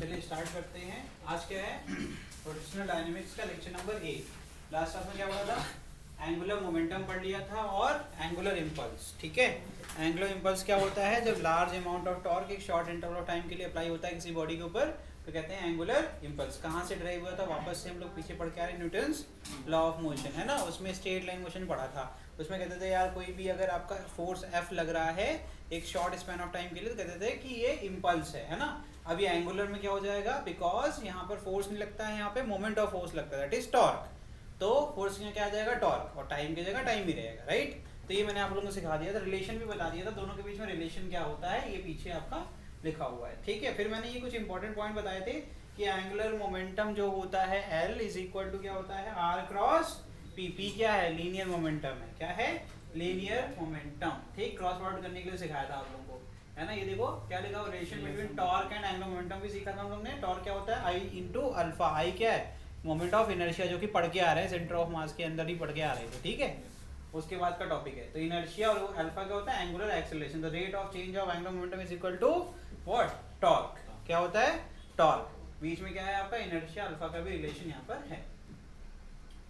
चलिए स्टार्ट करते हैं। आज क्या है? रोटेशनल डायनेमिक्स का लेक्चर नंबर 8। लास्ट क्लास में क्या पढ़ा था? एंगुलर मोमेंटम पढ़ लिया था और एंगुलर इम्पल्स। ठीक है, एंगुलर इम्पल्स क्या होता है? जब लार्ज अमाउंट ऑफ टॉर्क एक शॉर्ट इंटरवल ऑफ टाइम के लिए अप्लाई होता है किसी बॉडी के ऊपर तो कहते हैं एंगुलर इम्पल्स। कहाँ से ड्राइव हुआ था? वापस से हम लोग पीछे पढ़ के आ रहे हैं, न्यूटन्स लॉ ऑफ मोशन है ना, उसमें स्ट्रेट लाइन मोशन पढ़ा था। उसमें कहते थे यार कोई भी अगर आपका फोर्स F लग रहा है एक शॉर्ट स्पैन ऑफ टाइम के लिए तो कहते थे कि ये इम्पल्स है ना। अब ये एंगुलर में क्या हो जाएगा? बिकॉज यहाँ पर फोर्स नहीं लगता है, यहाँ पे मोमेंट ऑफ फोर्स लगता है, दैट इज टॉर्क। तो फोर्स में क्या आ जाएगा? टॉर्क, और टाइम की जगह टाइम ही रहेगा, राइट। तो ये मैंने आप लोगों को सिखा दिया था, रिलेशन भी बता दिया था, दोनों के बीच में रिलेशन क्या होता है ये पीछे आपका लिखा हुआ है। ठीक है, फिर मैंने ये कुछ इंपॉर्टेंट पॉइंट बताए थे कि एंगुलर मोमेंटम जो होता है L इज इक्वल टू क्या होता है? R cross P। P क्या है? लीनियर मोमेंटम है। क्या है? Linear momentum. ठीक, क्रॉस वर्ड करने के लिए सिखाया था आप लोगों को, है ना। ये देखो क्या लिखा हुआ? Relation between torque and angular momentum भी सीखा था हम लोग ने। टॉर्क क्या होता है? I into alpha. I क्या है? मोमेंट ऑफ इनर्शिया, जो कि पढ़ के आ रहे हैं, सेंटर ऑफ मास के अंदर ही पढ़ के आ रहे थे। ठीक है, उसके बाद का टॉपिक है। तो इनर्शिया और अल्फा क्या होता है? Angular acceleration. The rate of change of angular momentum is equal to what? Torque. क्या होता है? टॉर्क। बीच में क्या है आपका? इनर्शिया, अल्फा का भी रिलेशन यहाँ पर है।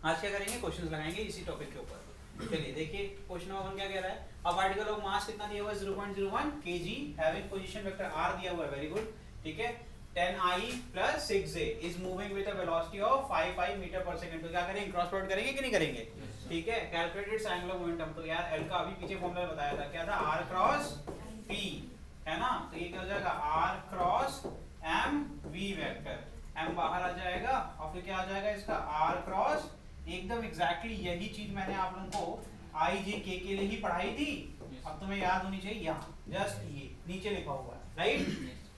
आज क्या करेंगे? क्वेश्चंस लगाएंगे इसी टॉपिक के ऊपर। चलिए देखिए, क्वेश्चन नंबर 1 क्या कह रहा है? अ पार्टिकल ऑफ मास कितना दिया हुआ है? 0.01 kg having position vector r दिया हुआ है। Very good. ठीक है, 10I plus 6J is moving with a velocity of 5 metre पर सेकंड। तो क्या करेंगे? क्रॉस प्लॉट करेंगे कि नहीं करेंगे? ठीक है, कैलकुलेटेड इट्स एंगुलर मोमेंटम। तो यार L का अभी पीछे फॉर्मूला बताया था, क्या था? R क्रॉस P, है ना। तो ये क्या हो जाएगा? R cross M V vector. M बाहर आ जाएगा और फिर क्या आ जाएगा इसका? R क्रॉस, एकदम एग्जैक्टली यही चीज मैंने आप लोगों को I J K के लिए ही पढ़ाई थी। अब तुम्हें याद होनी चाहिए, यहाँ जस्ट ये नीचे लिखा हुआ है, राइट।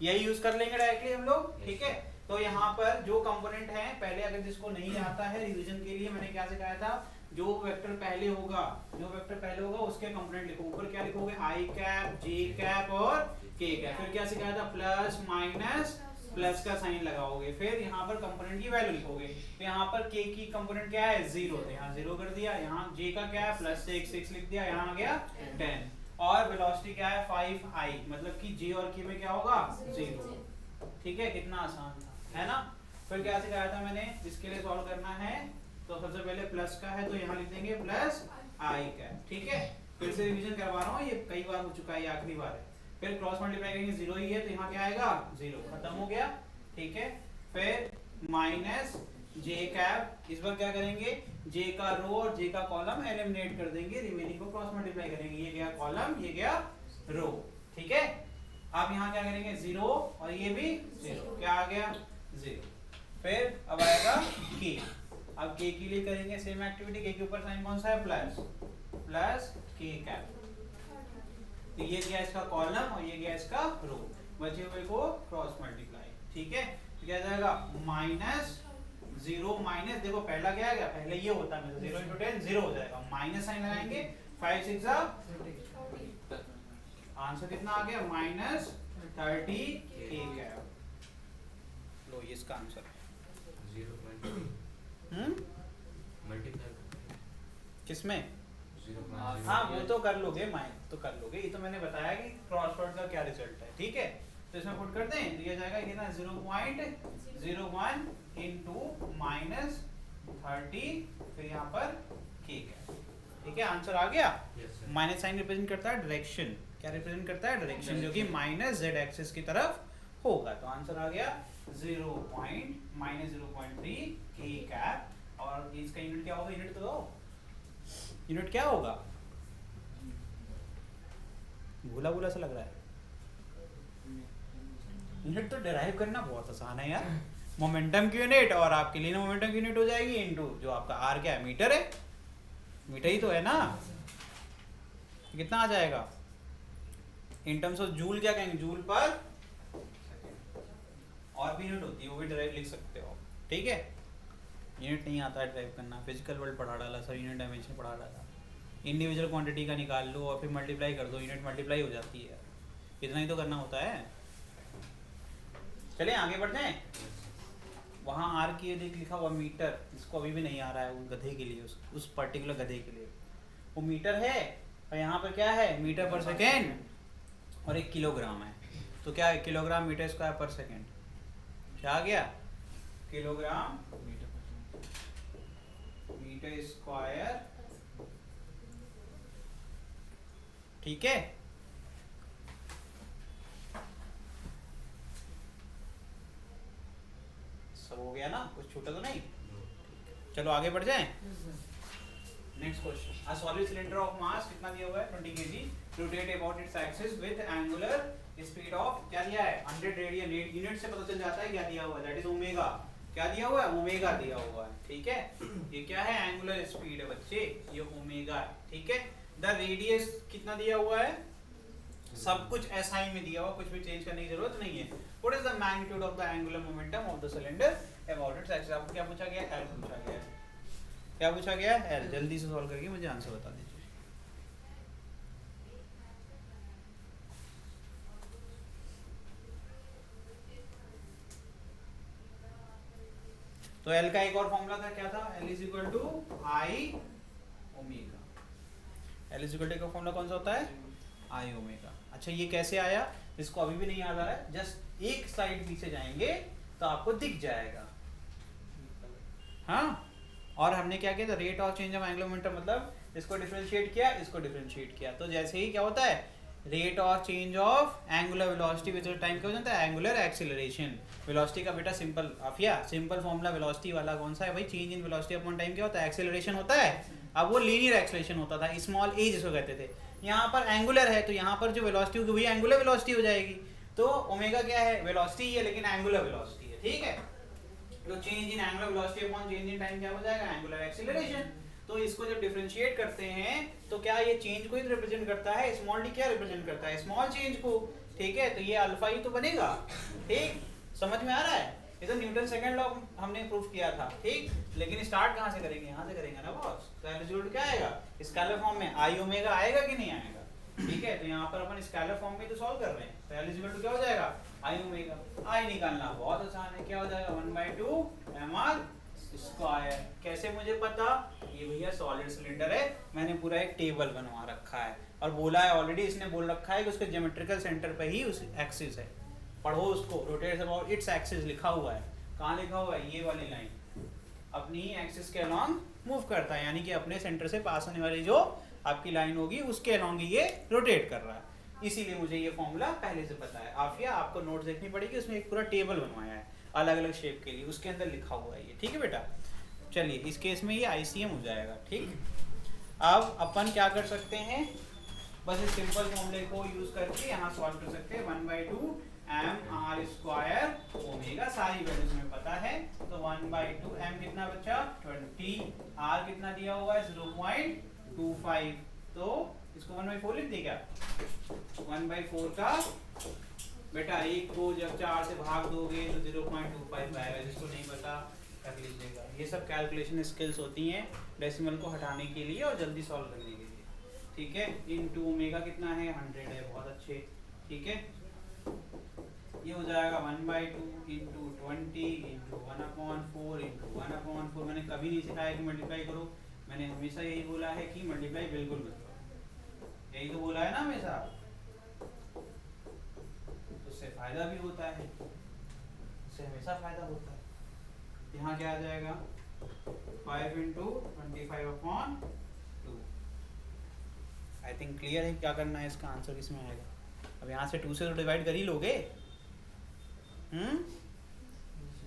यही यूज कर लेंगे डायरेक्टली हम लोग। ठीक है, तो यहाँ पर जो कंपोनेंट है, पहले अगर जिसको नहीं आता है रिवीजन के लिए मैंने क्या सिखाया था? जो वेक्टर पहले होगा, उसके कंपोनेंट लिखो। ऊपर क्या लिखोगे? I कैप, J कैप और K कैप। फिर क्या सिखाया था? प्लस माइनस, प्लस का साइन लगाओगे। फिर यहाँ पर कंपोनेंट की वैल्यू लिखोगे। तो यहाँ पर K की कंपोनेंट क्या है? 0। तो यहाँ 0 कर दिया। यहाँ J का क्या है? प्लस 6 लिख दिया। यहाँ आ गया 10। और वेलोसिटी क्या है? 5I, मतलब कि J और K में क्या होगा? 0। ठीक है, कितना आसान था, है ना। फिर क्या सिखाया था मैंने? इसके लिए सॉल्व करना है तो सबसे पहले प्लस का है तो यहाँ लिख देंगे प्लस I कैप। ठीक है, फिर से रिवीजन करवा रहा हूँ, ये कई बार हो चुका है, ये आखिरी बार है। फिर क्रॉस मल्टीप्लाई करेंगे, 0 ही है तो यहाँ क्या आएगा? 0, खत्म हो गया। ठीक है, फिर माइनस J कैप। इस बार क्या करेंगे? J का रो और J का कॉलम एलिमिनेट कर देंगे, रिमेनिंग को क्रॉस मल्टीप्लाई करेंगे। ये गया कॉलम, ये गया रो। ठीक है, अब यहाँ क्या करेंगे? 0 और ये भी 0, क्या आ गया? 0। फिर अब आएगा K। अब K के लिए करेंगे सेम एक्टिविटी। K के ऊपर साइन कौन सा है? Plus, plus K cap. तो ये गया इसका कॉलम और ये गया इसका रो, बचे हुए को क्रॉस मल्टीप्लाई। ठीक है, तो क्या जाएगा? माइनस 0 माइनस, देखो पहला क्या आ गया? पहले ये होता है, 0 into 10 0 हो जाएगा। माइनस साइन लगाएंगे, 5 6 आंसर कितना आ गया? Minus 30 K cap. लो ये इसका आंसर है। किसमें? हाँ वो तो कर लोगे, माइन तो कर लोगे। ये तो मैंने बताया कि क्रॉस प्रोडक्ट का क्या रिजल्ट है। ठीक है, तो इसमें पुट करते हैं, दिया जाएगा कितना? 0.01 इंटू माइनस 30, फिर यहाँ पर K कैप। ठीक है, आंसर आ गया। माइनस साइन रिप्रेजेंट करता है डायरेक्शन। क्या रिप्रेजेंट करता है? डायरेक्शन, जो कि माइनस Z एक्सिस की तरफ होगा। तो आंसर आ गया -0.3 K कैप। और इसका यूनिट क्या होगा? यूनिट तो दो, यूनिट क्या होगा? भूला भूला सा लग रहा है। यूनिट तो डिराइव करना बहुत आसान है यार। मोमेंटम की यूनिट और आपके लिए मोमेंटम की यूनिट हो जाएगी इनटू जो आपका आर क्या है? मीटर है, मीटर ही तो है ना। कितना आ जाएगा? इन टर्म्स ऑफ जूल क्या कहेंगे? जूल पर और भी यूनिट होती है, वो भी डिराइव लिख सकते हो। ठीक है, यूनिट नहीं आता है ड्राइव करना, फिजिकल वर्ल्ड पढ़ा डाला सर, यूनिट डायमेंशन पढ़ा डाला। इंडिविजुअल क्वांटिटी का निकाल लो और फिर मल्टीप्लाई कर दो, यूनिट मल्टीप्लाई हो जाती है। इतना ही तो करना होता है। चलिए आगे बढ़ते हैं। वहाँ आर की देख लिखा हुआ मीटर, इसको अभी भी नहीं आ रहा है उस गधे के लिए, उस पर्टिकुलर गधे के लिए। वो मीटर है और यहाँ पर क्या है? मीटर पर सेकेंड और 1 किलोग्राम है। तो क्या है? किलोग्राम मीटर स्क्वायर पर सेकेंड। क्या आ गया, किलोग्राम मीटर स्क्वायर, ठीक है। सब हो गया ना, कुछ छूटा तो नहीं। चलो आगे बढ़ जाएं। Next question, a solid cylinder of mass कितना दिया हुआ है 20 kg, rotate about its axis with angular speed of, क्या दिया है 100 रेडियन, यूनिट से पता चल जाता है क्या दिया हुआ है, दैट इज ओमेगा। क्या दिया हुआ है, ओमेगा दिया हुआ है, ठीक है। ये क्या है, एंगुलर स्पीड है बच्चे, ये ओमेगा है, ठीक है। द रेडियस कितना दिया हुआ है, सब कुछ एसआई में दिया हुआ, कुछ भी चेंज करने की जरूरत नहीं है। What is the magnitude of the angular momentum of the cylinder about its axis, आपको क्या पूछा गया, एल पूछा गया है। क्या पूछा गया, एल। जल्दी से सॉल्व करके मुझे आंसर बता दीजिए। तो एल का एक और फॉर्मूला था, क्या था, L is equal to I omega. L is equal to का फॉर्मूला कौन सा होता है, आई ओमेगा। अच्छा ये कैसे आया, इसको अभी भी नहीं याद आ रहा है, जस्ट एक स्लाइड पीछे जाएंगे तो आपको दिख जाएगा। हाँ, और हमने क्या किया था, rate of change of angular momentum, मतलब इसको डिफरेंशिएट किया, इसको डिफरेंशिएट किया, तो जैसे ही क्या होता है, rate of change of angular velocity with time क्या हो जाता है, एंगुलर एक्सीलरेशन। वेलोसिटी का बेटा सिंपल आफिया, सिंपल फॉर्मूला वेलोसिटी वाला कौन सा है भाई, change in velocity upon time क्या होता है, एक्सीलरेशन होता है। अब वो लीनियर एक्सीलरेशन होता था, स्मॉल ए जिसको कहते थे, यहाँ पर एंगुलर है, तो यहाँ पर जो वेलोसिटी होगी वही एंगुलर वेलोसिटी हो जाएगी। तो ओमेगा क्या है, वेलोसिटी है लेकिन एंगुलर वेलोसिटी है, ठीक है। तो change in angular velocity upon change in time क्या हो जाएगा, एंगुलर एक्सीलरेशन। तो इसको जब डिफरेंशिएट करते हैं तो क्या ये चेंज को ही रिप्रेजेंट करता है, स्मॉल डी क्या रिप्रेजेंट करता है, स्मॉल चेंज को, ठीक है। तो ये अल्फा ही तो बनेगा, ठीक, समझ में आ रहा है। ये तो न्यूटन सेकंड लॉ हमने प्रूफ किया था, ठीक। लेकिन स्टार्ट कहाँ से करेंगे, यहाँ से करेंगे ना बॉस। तो एल क्या आएगा, स्केलर फॉर्म में आई ओमेगा आएगा कि नहीं आएगा, ठीक है। तो यहाँ पर अपन स्केलर फॉर्म में तो सॉल्व कर रहे हैं, तो एल क्या हो जाएगा, आई ओमेगा। आई निकालना बहुत आसान है, क्या हो जाएगा 1/2 mr स्क्वायर। कैसे मुझे पता, ये भैया सॉलिड सिलेंडर है, मैंने पूरा एक टेबल बनवा रखा है और बोला है ऑलरेडी, इसने बोल रखा है कि उसके ज्योमेट्रिकल सेंटर पे ही उस एक्सिस है, पढ़ो उसको, रोटेट्स अबाउट इट्स एक्सिस लिखा हुआ है। कहाँ लिखा हुआ है, ये वाली लाइन अपनी एक्सिस के अलॉन्ग मूव करता है, यानी कि अपने सेंटर से पास होने वाली जो आपकी लाइन होगी उसके अलॉन्ग ये रोटेट कर रहा है, इसीलिए मुझे ये फॉर्मूला पहले से पता है। आफिया आपको नोट्स देखनी पड़ेगी, उसमें एक पूरा टेबल बनवाया है अलग अलग शेप के लिए, उसके अंदर लिखा हुआ है ये, ठीक है बेटा। चलिए इस केस में ये आईसीएम हो जाएगा, ठीक। अब अपन क्या कर सकते हैं, बस इस सिंपल फॉर्मूले को यूज करके यहाँ सॉल्व कर सकते हैं। 1/2 mr स्क्वायर ओमेगा, सारी वैल्यूज में पता है, तो 1/2 m कितना बचा 20, r कितना दिया हुआ है 0.25, तो इसको 1/4 लिख दी क्या, 1/4 का बेटा एक को जब 4 से भाग दोगे तो 0.25 आएगा, जिसको नहीं पता कर लीजिएगा। ये सब कैलकुलेशन स्किल्स होती हैं डेसिमल को हटाने के लिए और जल्दी सॉल्व करने के लिए, ठीक है। इनटू ओमेगा कितना है 100 है, बहुत अच्छे, ठीक है। ये हो जाएगा 1/2 इंटू 20 इंटू 1/4 इंटू 1/4। मैंने कभी नहीं सिखाया कि मल्टीप्लाई करो, मैंने हमेशा यही बोला है कि मल्टीप्लाई बिल्कुल मत करो, यही तो बोला है ना हमेशा, उससे फायदा भी होता है, उससे हमेशा फायदा होता है। यहाँ क्या आ जाएगा 5 इंटू 25/2। आई थिंक क्लियर है क्या करना है, इसका आंसर किसमें आएगा। अब यहाँ से 2 से तो डिवाइड कर ही लोगे,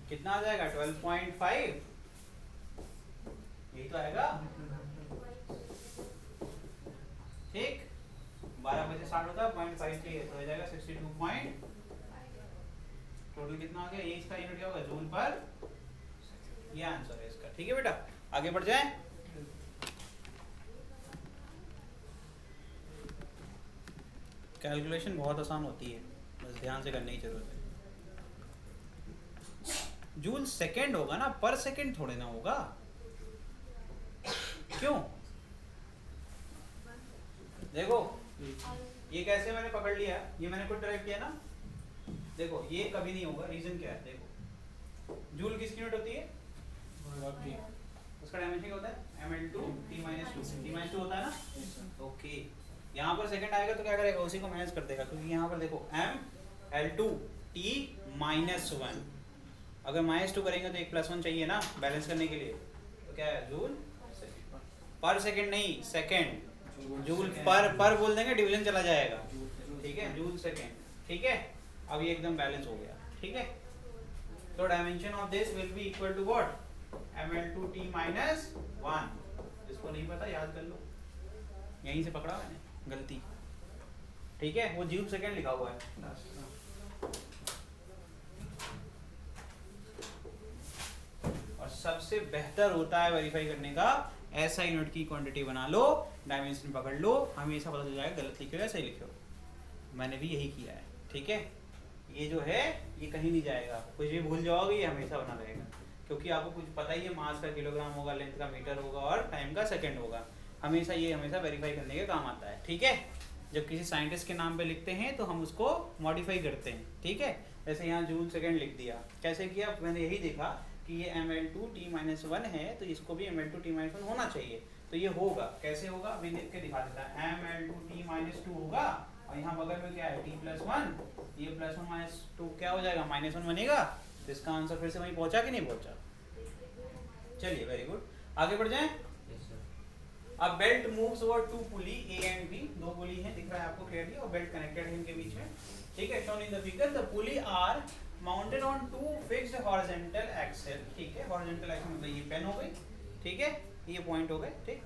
कितना आ जाएगा 12.5, यही तो आएगा, ठीक। 12 बजे स्टार्ट होता है 0.53 है, तो हो जाएगा 62 टोटल कितना आ गया, ये इसका यूनिट क्या होगा जूल पर, ये आंसर है इसका, ठीक है बेटा। आगे बढ़ जाए, कैलकुलेशन बहुत आसान होती है, बस ध्यान से करने की जरूरत है। जूल सेकंड होगा ना, पर सेकंड थोड़े ना होगा, क्यों। देखो ये कैसे मैंने पकड़ लिया, ये मैंने खुद ड्राइव किया ना, देखो ये कभी नहीं होगा, रीजन क्या है, देखो जूल किसकी यूनिट होती है, उसका डायमेंशन क्या होता है ml2 t-2 होता है ना, ओके। यहाँ पर सेकंड आएगा तो क्या करेगा, उसी को मैनेज कर देगा, क्योंकि यहाँ पर देखो ml2 t-1, अगर -2 करेंगे तो एक +1 चाहिए ना बैलेंस करने के लिए, तो क्या है जूल पर सेकंड, नहीं सेकंड, जूल पर बोल देंगे डिवीजन चला जाएगा, ठीक है, जूल सेकंड, ठीक है। अब ये एकदम बैलेंस हो गया, ठीक है। तो dimension of this will be equal to what, ml2t - 1। इसको नहीं पता याद कर लो, यहीं से पकड़ा मैंने गलती, ठीक है, वो जूल सेकंड लिखा हुआ है। और सबसे बेहतर होता है वेरीफाई करने का, ऐसा यूनिट की क्वांटिटी बना लो, डायमेंशन पकड़ लो, हमेशा पता चल जाएगा गलत लिखे हो या सही लिखे हो। मैंने भी यही किया है, ठीक है। ये जो है ये कहीं नहीं जाएगा, कुछ भी भूल जाओगे ये हमेशा बना रहेगा, क्योंकि आपको कुछ पता ही है, मास का किलोग्राम होगा, लेंथ का मीटर होगा और टाइम का सेकंड होगा। हमेशा ये हमेशा वेरीफाई करने के काम आता है, ठीक है। जब किसी साइंटिस्ट के नाम पे लिखते हैं तो हम उसको मॉडिफाई करते हैं, ठीक है। जैसे यहाँ जूल सेकंड लिख दिया, कैसे किया, मैंने यही देखा कि ये ml2t-1 है, तो इसको भी ml2t-1 होना चाहिए, तो ये होगा, कैसे होगा अभी लिख के दिखा देता है। ml2t-2 होगा, और यहाँ बगल में क्या है t+1, ये +1 - 2 क्या हो जाएगा -1 बनेगा, तो इसका आंसर फिर से वहीं पहुंचा कि नहीं पहुंचा। चलिए वेरी गुड, आगे बढ़ जाएं। अब belt moves over 2 pulley A and B, 2 पुली हैं, दिख रहा है आपको क्लियरली, और बेल्ट कनेक्टेड है इनके बीच में, ठीक है। Shown in the figure the pulley are mounted on 2 fixed horizontal axle, ठीक है। हॉरिजॉन्टल एक्सेल मतलब ये पेन हो गई, ठीक है, ये पॉइंट हो गए, ठीक।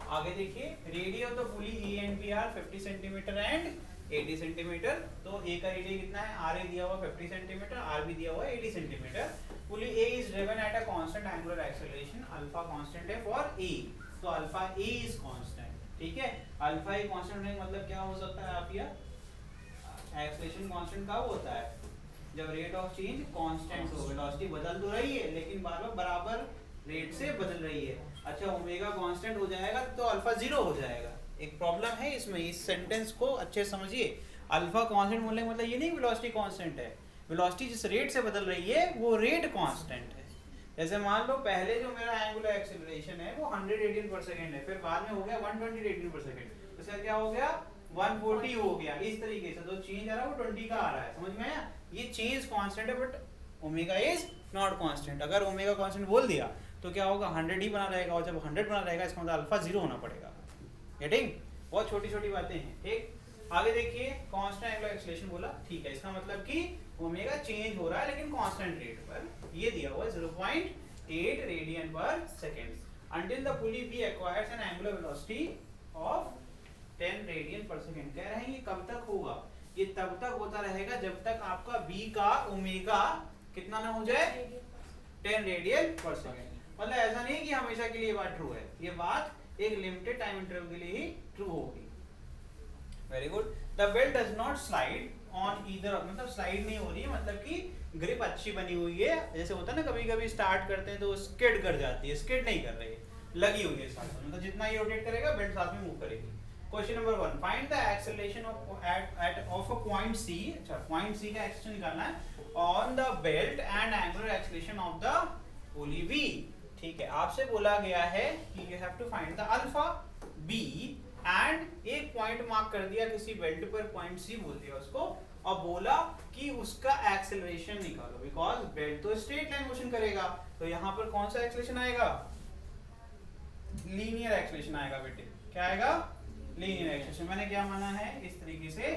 आगे देखिए, radius of the pulley E and B are 50 centimetre and 80 centimetre, तो A का रेडियस कितना है, RA दिया हुआ 50 सेंटीमीटर, RB दिया हुआ 80 centimetre. Pulley A is driven at a constant angular acceleration, alpha constant है फॉर A, तो अल्फा A इज कांस्टेंट, ठीक है। अल्फा A कांस्टेंट होने का मतलब क्या हो सकता है, आप या एक्सेलरेशन कांस्टेंट कब होता है, जब रेट ऑफ चेंज कांस्टेंट हो, वेलोसिटी बदल तो रही है लेकिन बार बार बराबर रेट से बदल रही है। अच्छा ओमेगा कांस्टेंट हो जाएगा तो अल्फा 0 हो जाएगा। एक प्रॉब्लम है इसमें, इस सेंटेंस को अच्छे समझिए। अल्फा कांस्टेंट बोलने का मतलब ये नहीं वेलोसिटी कांस्टेंट है, वेलोसिटी जिस रेट से बदल रही है वो रेट कांस्टेंट है। जैसे मान लो पहले जो मेरा एंगुलर एक्सेलरेशन है वो 100 रेडियन पर सेकंड है, फिर बाद में हो गया 120 रेडियन पर सेकंड, तो इसका क्या हो गया 140 हो गया, इस तरीके से। तो चेंज आ रहा है वो 20 का आ रहा है, समझ में आया। ये चेंज कांस्टेंट है but omega is not constant. अगर ओमेगा कांस्टेंट बोल दिया तो क्या होगा 100 ही बना रहेगा, और जब 100 बना रहेगा इसका मतलब अल्फा 0 होना पड़ेगा। गेटिंग, बहुत छोटी छोटी बातें हैं, ठीक। आगे देखिए, कांस्टेंट एंगुलर एक्सेलरेशन बोला, ठीक है, इसका मतलब कि ओमेगा चेंज हो रहा है लेकिन कांस्टेंट रेट पर। ये दिया हुआ है 0.8 रेडियन पर second until the pulley B acquires an angular velocity of 10 radian पर सेकंड। कह रहे हैं ये कब तक होगा, ये तब तक होता रहेगा जब तक आपका B का ओमेगा कितना ना हो जाए 10 रेडियन पर सेकंड। मतलब ऐसा नहीं कि हमेशा के लिए बात ट्रू है, ये बात एक लिमिटेड टाइम इंटरवल के लिए ही ट्रू होगी। Very good. The belt does not slide on either, मतलब स्लाइड नहीं हो रही है, मतलब कि ग्रिप अच्छी बनी हुई है। जैसे होता है ना कभी कभी स्टार्ट करते हैं तो स्किड कर जाती है, स्किड नहीं कर रही है, लगी हुई है साथ में, मतलब जितना ये रोटेट करेगा बेल्ट साथ में मूव करेगी। Question number 1, find the acceleration of a point C. अच्छा, पॉइंट सी का एक्सेलरेशन निकालना है on the belt and angular acceleration of the pulley B. ठीक है, आपसे बोला गया है कि you have to find the alpha B and एक पॉइंट मार्क कर दिया किसी बेल्ट पर, पॉइंट सी बोल दिया उसको, और बोला कि उसका एक्सेलरेशन निकालो, बिकॉज बेल्ट तो स्ट्रेट लाइन मोशन करेगा, तो यहाँ पर कौन सा एक्सेलरेशन आएगा, लीनियर एक्सेलरेशन आएगा बेटे। क्या आएगा, लीनियर एक्सेलरेशन। मैंने क्या माना है, इस तरीके से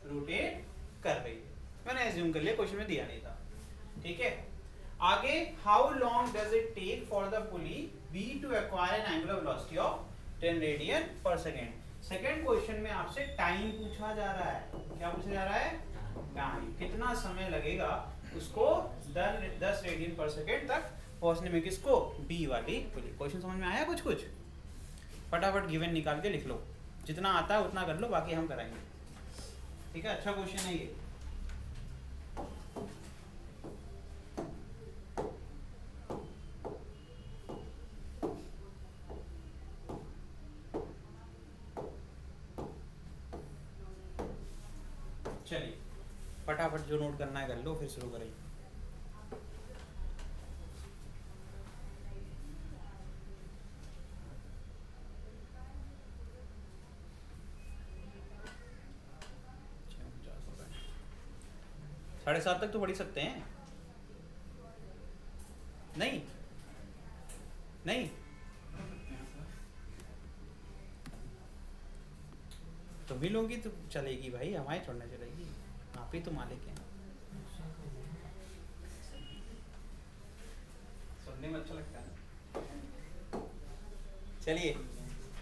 रोटेट कर रही है, मैंने एज्यूम कर लिया, क्वेश्चन में दिया नहीं था। ठीक है, आगे how long does it take for the pulley B to acquire an angular velocity of 10 radian per second. Second question में आपसे टाइम पूछा जा रहा है। क्या पूछा जा रहा है, टाइम, कितना समय लगेगा उसको 10 रेडियन पर सेकेंड तक पहुंचने में, किसको, बी वाली पुली। क्वेश्चन समझ में आया, कुछ फटाफट गिवन निकाल के लिख लो, जितना आता है उतना कर लो, बाकी हम कराएंगे। ठीक है, अच्छा क्वेश्चन है ये। चलिए फटाफट जो नोट करना है कर लो, फिर शुरू करेंगे। साढ़े 7 तक तो पढ़ ही सकते हैं। नहीं नहीं तुम भी लोगी तो चलेगी भाई, हमारी छोड़ना चलेगी, आप ही तो मालिक हैं। सुनने में अच्छा लगता है ना। चलिए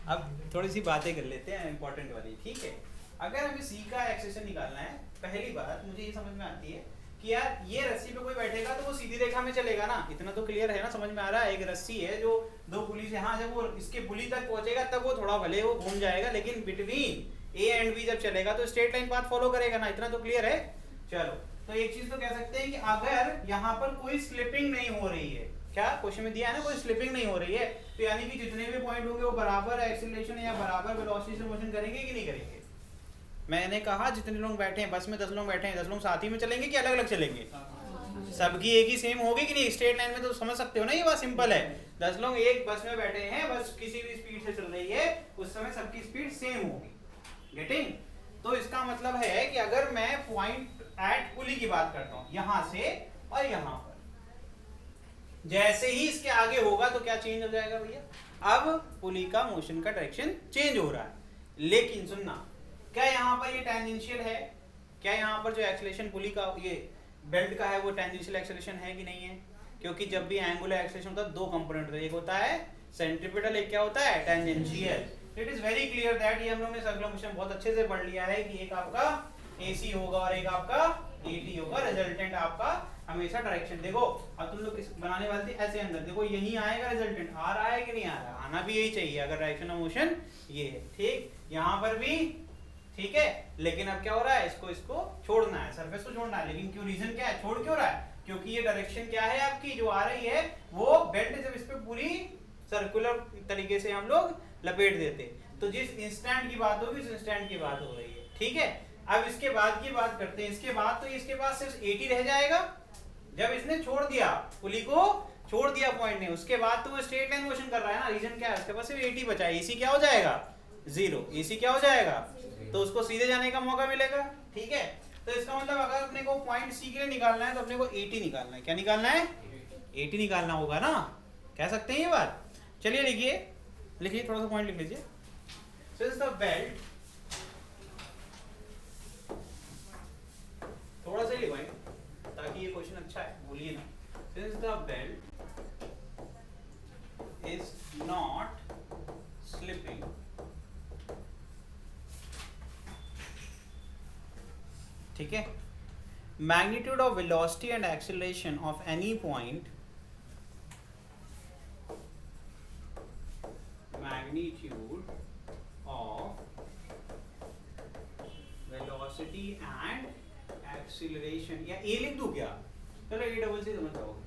अब थोड़ी सी बातें कर लेते हैं इंपॉर्टेंट वाली, ठीक है। अगर हमें सी का एक्सेशन निकालना है, पहली बात मुझे ये समझ में आती है कि यार ये रस्सी पे कोई बैठेगा तो वो सीधी रेखा में चलेगा ना, इतना तो क्लियर है ना, समझ में आ रहा है। एक रस्सी है जो दो पुली से, हाँ जब वो इसके पुली तक पहुंचेगा तब वो थोड़ा भले वो घूम जाएगा, लेकिन बिटवीन ए एंड बी जब चलेगा तो स्ट्रेट लाइन पाथ फॉलो करेगा ना, इतना तो क्लियर है। चलो तो एक चीज तो कह सकते हैं कि अगर यहाँ पर कोई स्लिपिंग नहीं हो रही है, क्या क्वेश्चन में दिया है ना, कोई स्लिपिंग नहीं हो रही है, तो यानी कि जितने भी पॉइंट होंगे वो बराबर एक्सीलरेशन या बराबर वेलोसिटी से मोशन करेंगे कि नहीं करेंगे। मैंने कहा जितने लोग बैठे हैं बस में, 10 लोग बैठे हैं, 10 लोग साथ ही में चलेंगे कि अलग अलग चलेंगे? सबकी एक ही सेम होगी कि नहीं? स्ट्रेट लाइन में तो समझ सकते हो ना, ये बात सिंपल है। 10 लोग एक बस में बैठे हैं, बस किसी भी स्पीड से चल रही है, उस समय सबकी स्पीड सेम होगी। गेटिंग? तो इसका मतलब है कि अगर मैं पॉइंट एट पुली की बात करता हूं, यहां से और यहां पर, जैसे ही इसके आगे होगा तो क्या चेंज हो जाएगा भैया? अब पुली का मोशन का डायरेक्शन चेंज हो रहा है। लेकिन सुनना, क्या यहाँ पर ये टेंजेंशियल है? क्या यहाँ पर जो एक्सेलरेशन पुली का ये बेल्ट का है वो टेंजेंशियल एक्सेलरेशन है कि नहीं है? क्योंकि जब भी एंगुलर एक्सेलरेशन होता है दो कंपोनेंट होते हैं, एक होता है सेंट्रीपिटल, एक क्या होता है? Tangential. It is very clear that, ये हम लोगों ने सर्कुलर मोशन बहुत अच्छे से पढ़ लिया है कि एक आपका AC होगा और एक आपका AT होगा, रिजल्टेंट आपका हमेशा डायरेक्शन। देखो अब तुम लोग बनाने वाले थे ऐसे अंदर, देखो यही आएगा रिजल्टेंट, आ रहा है कि नहीं आ रहा? आना भी यही चाहिए अगर डायरेक्शन ऑफ मोशन ये है, ठीक। यहाँ पर भी ठीक है, लेकिन अब क्या हो रहा है, इसको छोड़ना है, सरफेस को छोड़ना है। लेकिन क्यों, रीजन क्या है, छोड़ क्यों रहा है? क्योंकि ये डायरेक्शन क्या है आपकी जो आ रही है, वो बेल्ट जब इस पे पूरी सर्कुलर तरीके से हम लोग लपेट देते, तो जिस इंस्टेंट की बात होगी उस इंस्टेंट की बात हो रही है, ठीक है। अब इसके बाद की बात करते हैं, इसके बाद तो इसके पास सिर्फ 80 रह जाएगा। जब इसने छोड़ दिया, पुली को छोड़ दिया पॉइंट ने, उसके बाद तो वो स्ट्रेट लाइन मोशन कर रहा है ना, रीजन क्या है, उसके पास सिर्फ 80 बचा है। AC क्या हो जाएगा? 0। AC क्या हो जाएगा? तो उसको सीधे जाने का मौका मिलेगा, ठीक है। तो इसका मतलब अगर अपने को पॉइंट C के लिए निकालना है तो अपने को 80 निकालना है। क्या निकालना है? 80 निकालना होगा ना, कह सकते हैं ये बात। चलिए लिखिए थोड़ा सा पॉइंट लिख लीजिए। सिंस द बेल्ट, थोड़ा सा लिखवाएं ताकि ये क्वेश्चन अच्छा है, भूलिए ना। Since the belt is not slipping, ठीक है, magnitude of velocity and acceleration of any point, magnitude of velocity and acceleration, या ए लिख दूं क्या? चलो ए डबल से समझ जाओगे,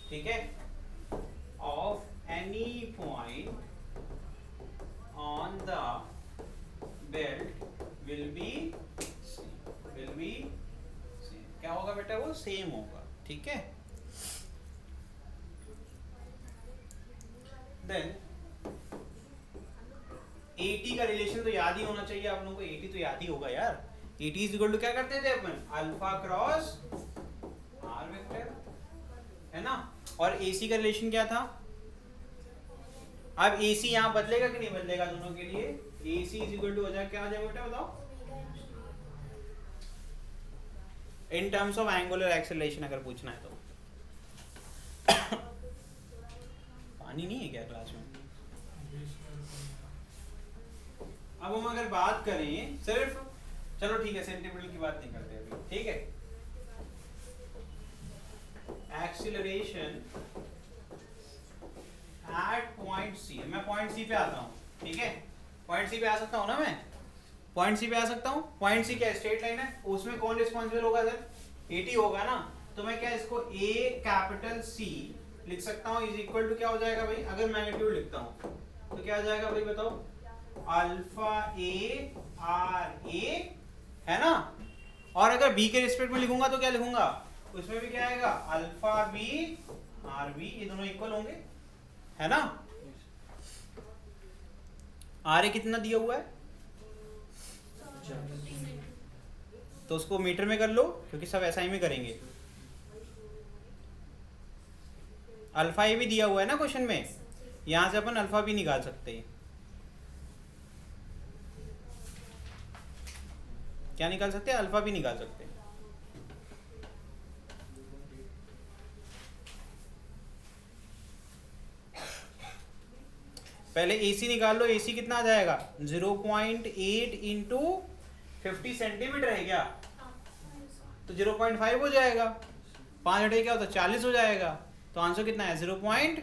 ठीक है। Of any point on the belt will be क्या होगा बेटा? वो सेम होगा, ठीक है। देन AT का रिलेशन तो याद ही होना चाहिए आप लोगों को, AT तो याद ही होगा यार। AT इज इक्वल टू क्या करते थे अपन? अल्फा क्रॉस R वेक्टर, है ना। और AC का रिलेशन क्या था? अब AC यहाँ बदलेगा कि नहीं बदलेगा दोनों के लिए? AC इज इक्वल टू हो जाएगा, क्या हो जाएगा बेटा बताओ? In terms of angular acceleration अगर पूछना है तो। पानी नहीं है क्या क्लास में? अब हम अगर बात करें सिर्फ, चलो ठीक है सेंटीमीटर की बात नहीं करते अभी, ठीक है। एक्सीलरेशन एट पॉइंट C, मैं पॉइंट C पे आता हूँ, ठीक है। पॉइंट C पे आ सकता हूँ ना मैं? पॉइंट C पे आ सकता हूँ। पॉइंट C क्या स्ट्रेट लाइन है, उसमें कौन रिस्पॉन्सिबल होगा सर? AT होगा ना। तो मैं क्या इसको A कैपिटल C लिख सकता हूँ इज इक्वल टू क्या हो जाएगा भाई? अगर मैग्नीट्यूड लिखता हूँ तो क्या हो जाएगा भाई बताओ? अल्फा A R A, है ना। और अगर B के रिस्पेक्ट में लिखूंगा तो क्या लिखूंगा? उसमें भी क्या आएगा? अल्फा B R B, ये दोनों इक्वल होंगे, है ना। RA कितना दिया हुआ है? तो उसको मीटर में कर लो क्योंकि सब SI में करेंगे। अल्फा ये भी दिया हुआ है ना क्वेश्चन में, यहाँ से अपन अल्फा भी निकाल सकते हैं। क्या निकाल सकते हैं? अल्फा भी निकाल सकते हैं। पहले AC निकाल लो, AC कितना आ जाएगा? 0.8 इंटू 50 सेंटीमीटर है क्या? तो 0.5 हो जाएगा। 5 हटे क्या होता है? 40 हो जाएगा। तो आंसर कितना है? 0.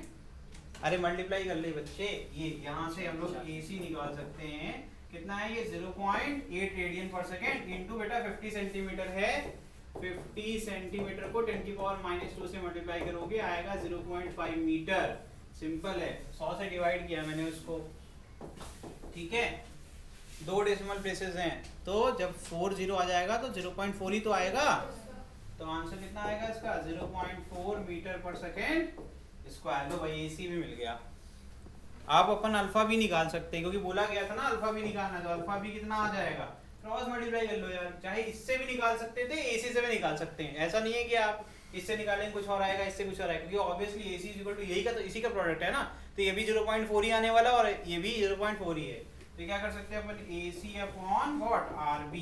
अरे मल्टीप्लाई कर ले बच्चे, ये यहाँ से हम लोग AC निकाल सकते हैं। कितना है ये? 0.8 रेडियन पर सेकेंड इंटू बेटा 50 सेंटीमीटर है। 50 सेंटीमीटर को 10⁻⁻² से मल्टीप्लाई करोगे आएगा 0.5 मीटर। सिंपल है, 100 से डिवाइड किया मैंने उसको। ठीक है, 2 डेसिमल प्लेसेस हैं, तो जब 40 आ जाएगा तो 0.4 ही तो आएगा। तो आंसर कितना आएगा इसका? 0.4 मीटर पर सेकेंड स्क्वायर। लो भाई AC भी मिल गया। आप अपन अल्फा भी निकाल सकते हैं, क्योंकि बोला गया था ना अल्फा भी निकालना, तो अल्फा भी कितना आ जाएगा? क्रॉस मल्टीप्लाई कर लो यार, चाहे इससे भी निकाल सकते थे, AC से भी निकाल सकते हैं। ऐसा नहीं है कि आप इससे निकालेंगे कुछ और आएगा, इससे कुछ और आएगा, क्योंकि ऑब्वियसली AC इक्वल टू यही का, तो इसी का प्रोडक्ट है ना। तो ये भी 0.4 ही आने वाला और ये भी 0.4 ही है। तो क्या कर सकते हैं अपन? AC upon what? RB।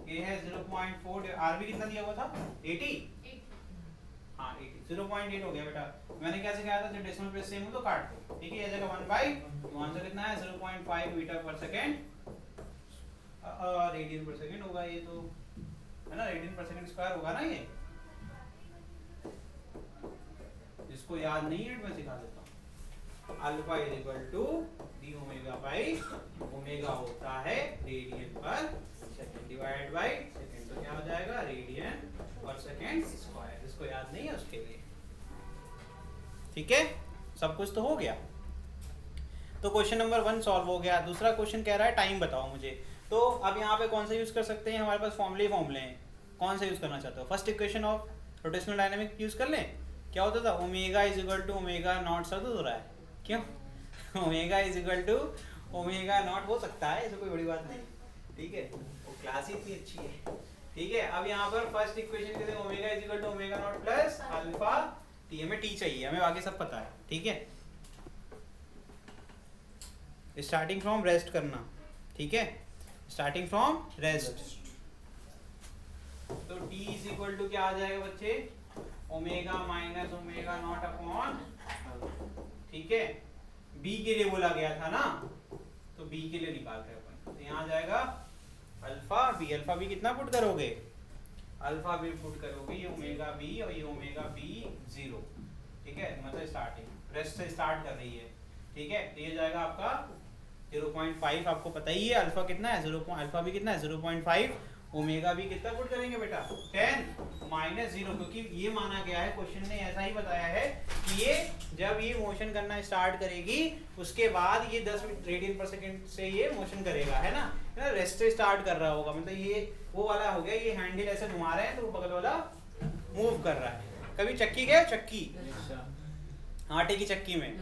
ये है 0.4, RB कितना दिया हुआ था? 80। हाँ 80, 0.8 हो गया बेटा। मैंने क्या सिखाया था? जब डेसिमल प्लेस सेम हो तो काट दो। ठीक है, ये जगह 1/, तो आंसर कितना है? 0.5 मीटर पर सेकेंड रेडियन पर सेकेंड होगा ये तो, है ना? रेडियन पर सेकेंड स्क्वायर होगा ना ये। जिसको याद नहीं है मैं सिखा देता हूँ। Alpha is equal to d omega by omega होता है radian per second divide by second, तो क्या हो जाएगा? Radian per second square. जिसको याद नहीं है उसके लिए। ठीक है, सब कुछ तो हो गया। तो क्वेश्चन नंबर 1 सॉल्व हो गया। दूसरा क्वेश्चन कह रहा है टाइम बताओ मुझे। तो अब यहाँ पे कौन सा यूज कर सकते हैं? हमारे पास फॉर्मूले हैं। कौन सा यूज करना चाहते हो? First equation of rotational dynamic use कर लें। क्या होता था? Omega is equal to omega naught. सब हो रहा है क्यों? Omega is equal to omega naught हो सकता है, ऐसा कोई बड़ी बात नहीं। ठीक है, वो क्लास ही इतनी अच्छी है। ठीक है, अब यहाँ पर फर्स्ट इक्वेशन के लिए omega is equal to omega naught plus alpha t. हमें टी चाहिए, हमें बाकी सब पता है। ठीक है, स्टार्टिंग फ्रॉम रेस्ट करना। ठीक है, स्टार्टिंग फ्रॉम रेस्ट। तो टी इज इक्वल टू क्या आ जाएगा बच्चे? Omega minus omega not upon. ठीक है, बी के लिए बोला गया था ना, तो बी के लिए निकाल रहे हैं अपन। तो यहाँ जाएगा अल्फा बी। अल्फा बी कितना पुट करोगे? अल्फा बी पुट करोगे ये ओमेगा बी और ये ओमेगा बी 0। ठीक है, मतलब स्टार्टिंग रेस्ट से स्टार्ट कर रही है। ठीक है, तो ये जाएगा आपका 0.5। आपको पता ही है अल्फा कितना है? अल्फा भी कितना है? 0.5। ओमेगा भी कितना पुट करेंगे बेटा? 10 माइनस 0, क्योंकि ये माना गया है, क्वेश्चन ने ऐसा ही बताया है कि ये जब ये मोशन करना स्टार्ट करेगी उसके बाद ये 10 रेडियन पर सेकंड से ये मोशन करेगा, है ना? रेस्ट से स्टार्ट कर रहा होगा, मतलब ये वो वाला हो गया। ये हैंडल ऐसे घुमा रहे हैं तो वो बगल वाला मूव कर रहा है। कभी चक्की गया? चक्की, आटे की चक्की में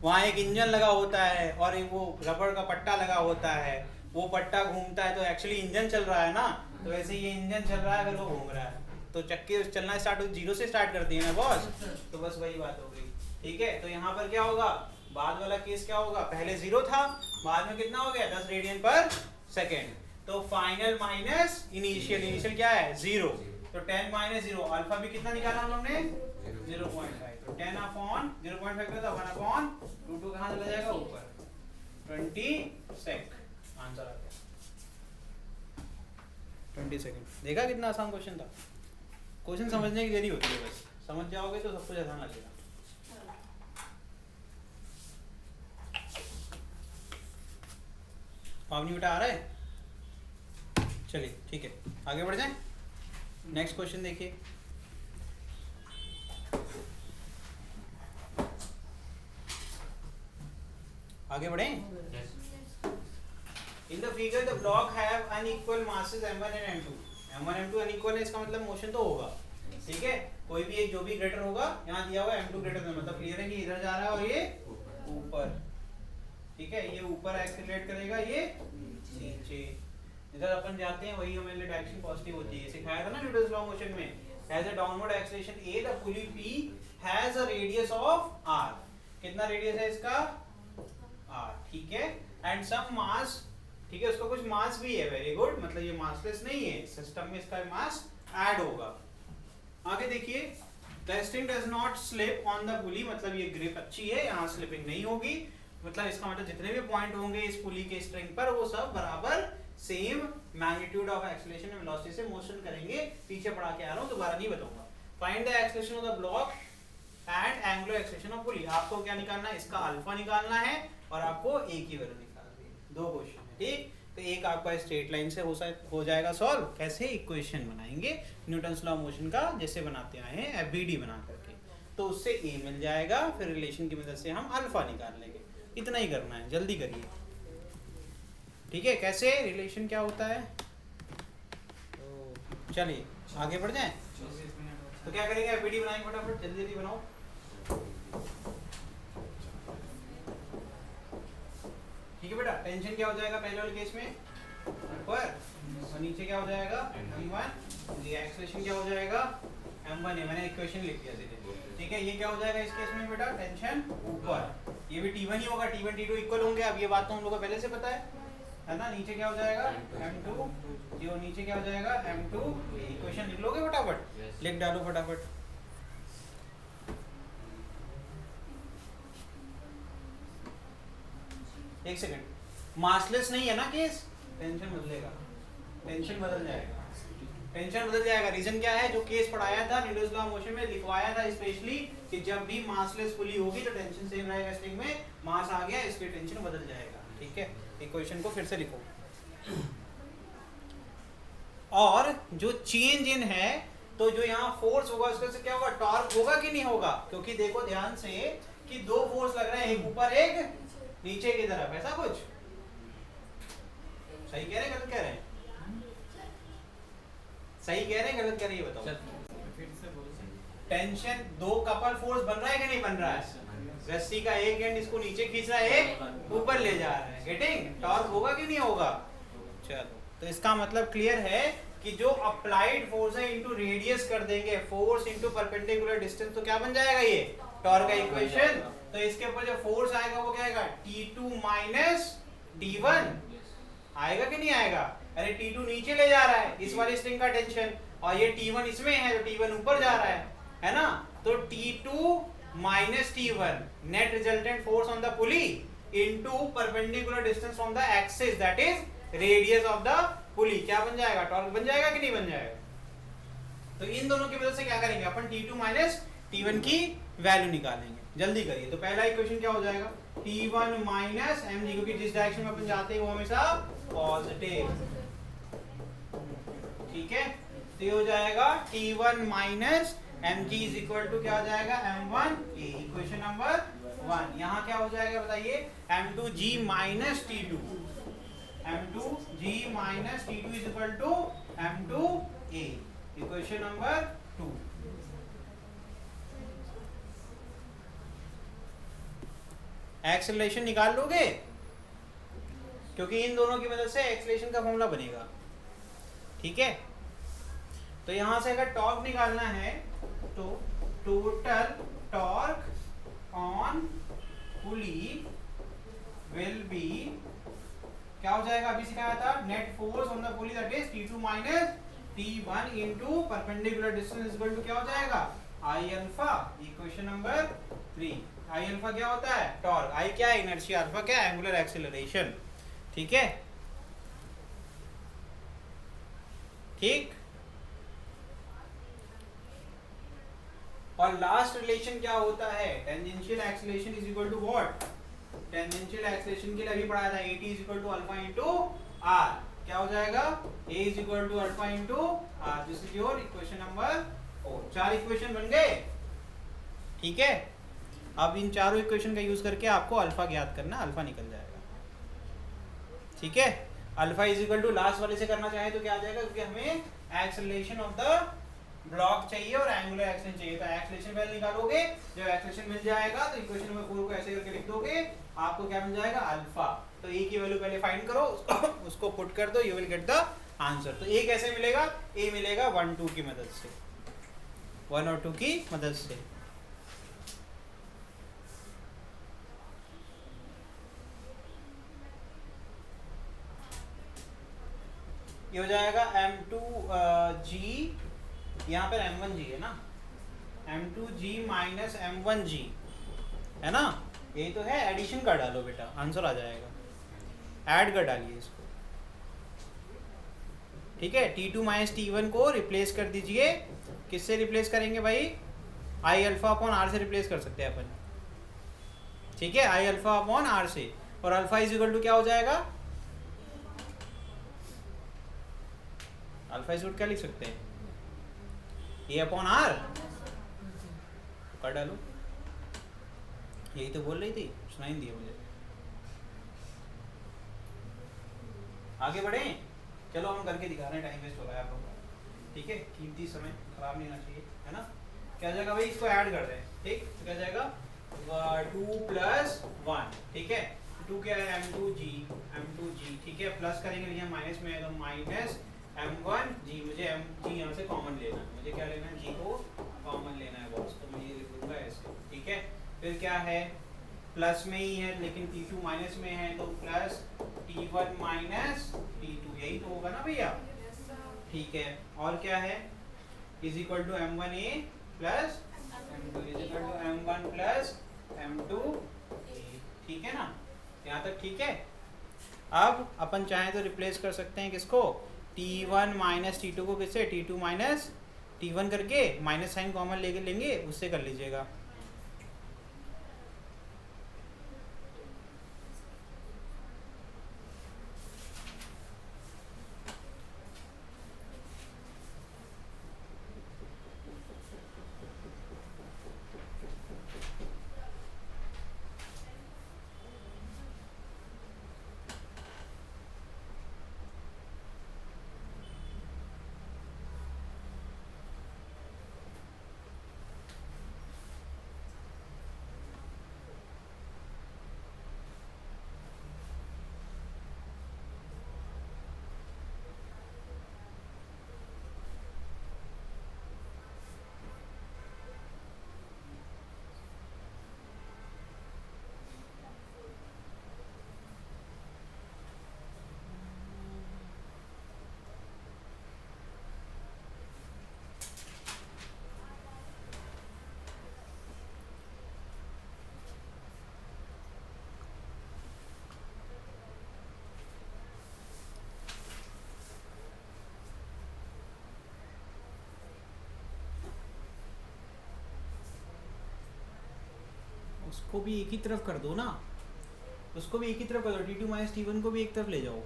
वहाँ एक इंजन लगा होता है और वो रबड़ का पट्टा लगा होता है। वो पट्टा घूमता है तो एक्चुअली इंजन चल रहा है ना। तो वैसे ये इंजन चल रहा है अगर वो घूम रहा है, तो चक्की चलना स्टार्ट 0 से स्टार्ट करती है ना बॉस। तो बस वही बात हो गई। ठीक है, तो यहाँ पर क्या होगा? बाद वाला केस क्या होगा? पहले 0 था, बाद में कितना हो गया? 10 रेडियन पर सेकेंड। तो फाइनल माइनस इनिशियल। इनिशियल क्या है? 0। तो 10 माइनस 0, अल्फा भी कितना निकाला हम लोग ने? 0.5। तो 10 अपॉन 0.5 का 1 अपॉन 2 कहाँ चला जाएगा? ऊपर 20 सेक। आंसर आ गया 20 सेकंड। देखा कितना आसान क्वेश्चन था? क्वेश्चन समझने की देरी होती है, बस समझ जाओगे तो सब कुछ आसान लगेगा। पावनी बेटा आ रहा है? चलिए ठीक है, आगे बढ़ जाएं। नेक्स्ट क्वेश्चन देखिए। आगे बढ़े। In the figure the block have unequal masses m1 and m2. m1 m2 unequal है, इसका मतलब मोशन तो होगा। ठीक है, कोई भी एक जो भी ग्रेटर होगा, यहाँ दिया हुआ m2 ग्रेटर देन, मतलब क्लियर है कि इधर जा रहा है और ये ऊपर। ठीक है, ये ऊपर एक्सीलरेट करेगा, ये नीचे। इधर अपन जाते हैं वही हमारे लिए डायरेक्शन पॉजिटिव होती है। सिखाया था ना न्यूटन्स लॉ मोशन में has a downward acceleration a, the pulley p has a radius of r. कितना रेडियस है इसका r, ठीक है, एंड सम मास, ठीक है, उसका कुछ मास भी है, वेरी गुड, मतलब ये मासलेस नहीं है, सिस्टम में इसका मास ऐड होगा। आगे देखिए, the string does not slip on the pulley, मतलब ये ग्रिप अच्छी है, यहाँ स्लिपिंग नहीं होगी, मतलब इसका मतलब जितने भी पॉइंट होंगे इस पुली के स्ट्रिंग पर वो सब बराबर same magnitude of acceleration and velocity से मोशन करेंगे। पीछे पढ़ा के आ रहा हूँ, दोबारा नहीं बताऊंगा। Find the acceleration of the block and angular acceleration of pulley. आपको क्या निकालना है, इसका अल्फा निकालना है और आपको ए की वैल्यू निकालनी है। दो क्वेश्चन है, ठीक, तो एक आपका स्ट्रेट लाइन से हो जाएगा सॉल्व। कैसे, इक्वेशन बनाएंगे न्यूटन्स लॉ ऑफ मोशन का जैसे बनाते आए हैं एफबीडी बना करके, तो उससे ए मिल जाएगा, फिर रिलेशन की मदद से हम अल्फा निकाल लेंगे। इतना ही करना है, जल्दी करिए, ठीक है। कैसे, रिलेशन क्या होता है, तो चलिए आगे बढ़ जाएं। तो क्या करेंगे, एफबीडी बनाएंगे, फटाफट जल्दी जल्दी बनाओ। ठीक है बेटा, टेंशन क्या हो जाएगा पहले वाले केस में ऊपर, और नीचे क्या हो जाएगा m1, ये एक्सेलरेशन क्या हो जाएगा m1 है, मैंने इक्वेशन लिख दिया सीधे, ठीक है। ये क्या हो जाएगा इस केस में बेटा, टेंशन ऊपर, ये भी T1 ही होगा, T1 T2 इक्वल होंगे। अब ये बात तो हम लोगों को पहले से पता है ना। नीचे क्या हो जाएगा m2, जो नीचे क्या हो जाएगा m2। इक्वेशन लिख लोगे फटाफट, लिख डालो फटाफट। एक सेकंड, मासलेस नहीं है ना केस, टेंशन बदलेगा, टेंशन बदल जाएगा, टेंशन बदल जाएगा। रीजन क्या है, जो केस पढ़ाया था न्यूटन्स लॉ ऑफ मोशन में, लिखवाया था स्पेशली कि जब भी मासलेस पुली होगी तो टेंशन सेम रहेगा स्ट्रिंग में, मास आ गया इसलिए टेंशन बदल जाएगा, ठीक है। इक्वेशन को फिर से लिखो। और जो चेंज इन है, तो जो यहाँ फोर्स होगा उसका से क्या होगा, टॉर्क होगा कि नहीं होगा, क्योंकि देखो ध्यान से कि दो फोर्स लग रहे हैं, एक ऊपर एक नीचे की तरफ, ऐसा कुछ। सही कह रहे हैं गलत कह रहे हैं, सही कह रहे हैं गलत कह रहे हैं, ये बताओ। टेंशन दो कपल फोर्स बन रहा है कि नहीं बन रहा है, रस्सी का एक एंड इसको नीचे खींच रहा है, एक ऊपर ले जा रहा है, गेटिंग, टॉर्क होगा कि नहीं होगा। चलो, तो इसका मतलब क्लियर है कि जो अप्लाइड फोर्स है इनटू रेडियस कर देंगे, फोर्स इनटू परपेंडिकुलर डिस्टेंस, तो क्या बन जाएगा ये टॉर्क का इक्वेशन। तो इसके ऊपर जो फोर्स आएगा वो क्या आएगा, T2 माइनस T1 आएगा कि नहीं आएगा। अरे T2 नीचे ले जा रहा है इस वाली स्ट्रिंग का टेंशन, और ये T1 इसमें है, तो T1 ऊपर जा रहा है ना। तो T2 minus T1 net resultant force on the pulley into perpendicular distance from the axis, that is radius of the पुली, क्या बन जाएगा, टॉर्क बन जाएगा कि नहीं बन जाएगा। तो इन दोनों की वजह से क्या करेंगे अपन, T2 माइनस T1 की वैल्यू निकालेंगे। जल्दी करिए, तो पहला इक्वेशन क्या हो जाएगा, T1 माइनस mg, क्योंकि जिस डायरेक्शन में अपन जाते हैं वो हमेशा पॉजिटिव, ठीक है। तो ये हो जाएगा T1 minus mg is equal to क्या हो जाएगा, m1 a, इक्वेशन नंबर 1। यहाँ क्या हो जाएगा बताइए, m2g minus T2, m2g minus T2 is equal to m2 a, equation number 2। Acceleration निकाल लोगे, क्योंकि इन दोनों की वजह से एक्सेलरेशन का फॉर्मूला बनेगा, ठीक है। तो यहां से अगर टॉर्क निकालना है तो total torque on pulley will be क्या हो जाएगा, अभी सिखाया था, net force on the pulley that is T2 minus T1 into perpendicular distance is equal to क्या हो जाएगा, I alpha, equation number 3। I alpha क्या होता है, टॉर्क, I क्या है इनर्शिया, अल्फा क्या है एंगुलर एक्सेलरेशन, ठीक है, ठीक। और लास्ट रिलेशन क्या होता है, tangential acceleration is equal to what, tangential acceleration के लिए अभी पढ़ाया था, AT is equal to alpha into r, क्या हो जाएगा, A is equal to alpha into r, this is your equation number 4। 4 equation बन गए, ठीक है। अब इन चारों इक्वेशन का यूज करके आपको अल्फा ज्ञात करना, अल्फा निकल जाएगा, ठीक है। Alpha is equal to last वाले से करना चाहे तो क्या आ जाएगा, क्योंकि हमें एक्सेलरेशन ऑफ द ब्लॉक चाहिए और एंगुलर एक्सेलरेशन चाहिए, तो एक्सेलरेशन वैल्यू निकालोगे, जब एक्सेलरेशन मिल जाएगा तो इक्वेशन नंबर 4 को ऐसे करके लिख दोगे, आपको क्या मिल जाएगा, अल्फा। तो ए की वैल्यू पहले फाइंड करो, उसको पुट कर दो, you will get the answer. तो ए कैसे मिलेगा, ए मिलेगा 1 2 की मदद से, 1 और 2 की मदद से। ये हो जाएगा M2G, यहाँ पर M1G है ना, M2G माइनस M1G है ना, यही तो है। एडिशन कर डालो बेटा, आंसर आ जाएगा। ऐड कर डालिए इसको, ठीक है। T2 माइनस T1 को रिप्लेस कर दीजिए। किससे रिप्लेस करेंगे भाई? आई अल्फा अपॉन आर से रिप्लेस कर सकते हैं अपन, ठीक है, आई अल्फा अपॉन आर से। और अल्फा इज इक्वल टू क्या हो जाएगा? अल्फा इज इक्वल क्या लिख सकते हैं? ए अपॉन आर, कर डालो। यही तो बोल रही थी, सुनाई नहीं दिया मुझे। आगे बढ़े, चलो हम करके दिखा रहे हैं, टाइम वेस्ट हो रहा है आप लोगों का, ठीक है। कीमती समय खराब नहीं होना चाहिए, है ना। क्या जाएगा भाई? इसको ऐड कर रहे हैं, ठीक। तो क्या जाएगा? 2 प्लस 1, ठीक है। 2 क्या है? M2G, ठीक है। प्लस करेंगे, यहाँ माइनस में है तो माइनस M1G। मुझे G यहाँ से कॉमन लेना है, मुझे क्या लेना है? G को कॉमन लेना है बॉस, तो मैं ये लिख दूंगा ऐसे, ठीक है। फिर क्या है? प्लस में ही है लेकिन T2 माइनस में है, तो प्लस T1 माइनस T2, यही तो होगा ना भैया, ठीक है। और क्या है? Is equal to M1A plus M2 is equal to M1 plus M2A, ठीक है ना, यहाँ तक ठीक है। अब अपन चाहें तो रिप्लेस कर सकते हैं किसको? T1 माइनस T2 को किससे? T2 माइनस T1 करके माइनस साइन कॉमन लेके लेंगे, उससे कर लीजिएगा। उसको भी एक ही तरफ कर दो ना, उसको भी एक ही तरफ कर दो। T2 माइनस T1 को भी एक तरफ ले जाओ।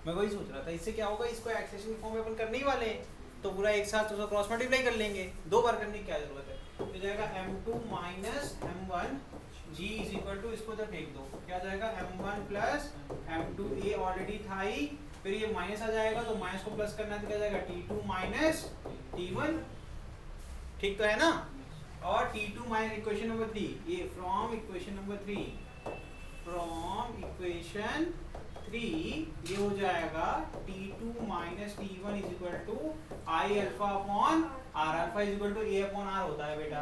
मैं वही सोच रहा था, इससे क्या होगा? इसको एक्सेशन फॉर्म में अपन करने ही वाले हैं, तो पूरा एक साथ उसको क्रॉस मल्टीप्लाई कर लेंगे, 2 बार करने की क्या जरूरत है। तो जाएगा M2 minus M1G is equal to, इसको तो फेंक दो, क्या जाएगा? M1 प्लस M2A ऑलरेडी था ही, फिर ये माइनस आ जाएगा तो माइनस को प्लस करना है, तो क्या जाएगा? T2 माइनस T1, ठीक तो है ना। और T2 माइनस इक्वेशन नंबर 3, ये from equation number 3, from equation 3 ये हो जाएगा T2 minus T1 is equal to I alpha upon R. Alpha is equal to A upon R होता है बेटा,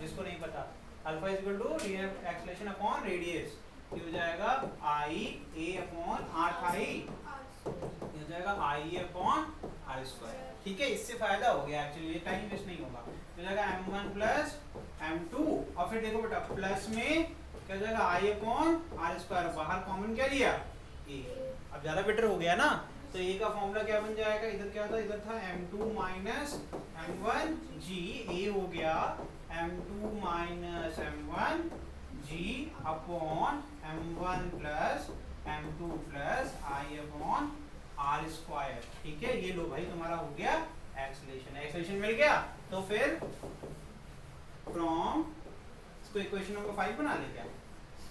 जिसको नहीं पता। Alpha is equal to acceleration upon radius, ये हो जाएगा आई ए अपॉन आर था ही, ये हो जाएगा आई ए अपॉन आर स्क्वायर, ठीक है। इससे फायदा हो गया एक्चुअली, ये टाइम वेस्ट नहीं होगा। हो जाएगा M1 प्लस M2, और फिर देखो बेटा प्लस में क्या हो जाएगा? आई अपॉन आर स्क्वायर, बाहर कॉमन क्या लिया? ए। अब ज्यादा बेटर हो गया ना, तो ए का फॉर्मूला क्या बन जाएगा? इधर क्या था? इधर था M2 माइनस M1G, ए हो गया M2 minus M1G upon M1 plus M2 plus I upon R square, ठीक है। ये लो भाई तुम्हारा हो गया एक्सेलरेशन, एक्सेलरेशन मिल गया। तो फिर फ्रॉम, इसको इक्वेशन नंबर 5 बना ले क्या,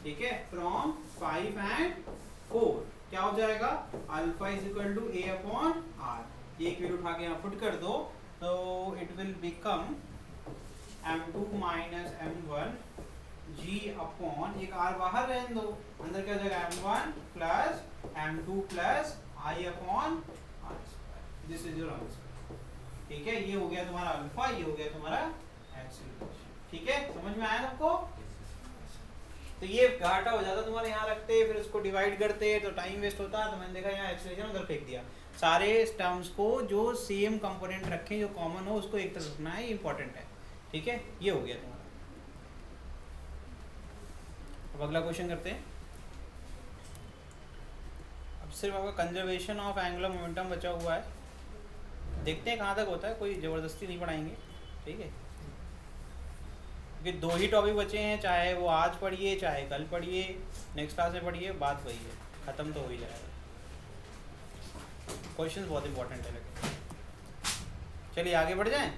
ठीक है। फ्रॉम 5 एंड 4 क्या हो जाएगा? Alpha is equal to A upon R, ये एक वैल्यू उठा के यहाँ पुट कर दो, तो it will become M2 minus M1G upon, एक आर बाहर रहने दो, अंदर क्या हो जाएगा? M1 plus M2 plus I upon R square, this is your answer. ठीक है, ये हो गया तुम्हारा अल्फा, ये हो गया तुम्हारा एक्सीलरेशन। ठीक है, समझ में आया सबको? तो ये घाटा हो जाता तुम्हारे, यहाँ रखते फिर उसको डिवाइड करते तो टाइम वेस्ट होता, तो मैंने देखा यहाँ एक्सीलरेशन उधर फेंक दिया। सारे टर्म्स को जो सेम कंपोनेंट रखें, जो कॉमन हो, उसको एक तरफ रखना है, इंपॉर्टेंट है। ठीक है, ये हो गया तुम्हारा। अब अगला क्वेश्चन करते हैं। अब सिर्फ आपका कंजर्वेशन ऑफ एंगुलर मोमेंटम बचा हुआ है, देखते हैं कहाँ तक होता है, कोई ज़बरदस्ती नहीं पढ़ाएंगे। ठीक है, क्योंकि 2 ही टॉपिक बचे हैं, चाहे वो आज पढ़िए चाहे कल पढ़िए, नेक्स्ट क्लास में पढ़िए, बात वही है, ख़त्म तो हो ही जाएगा। क्वेश्चन बहुत इंपॉर्टेंट है लगे। चलिए आगे बढ़ जाएं।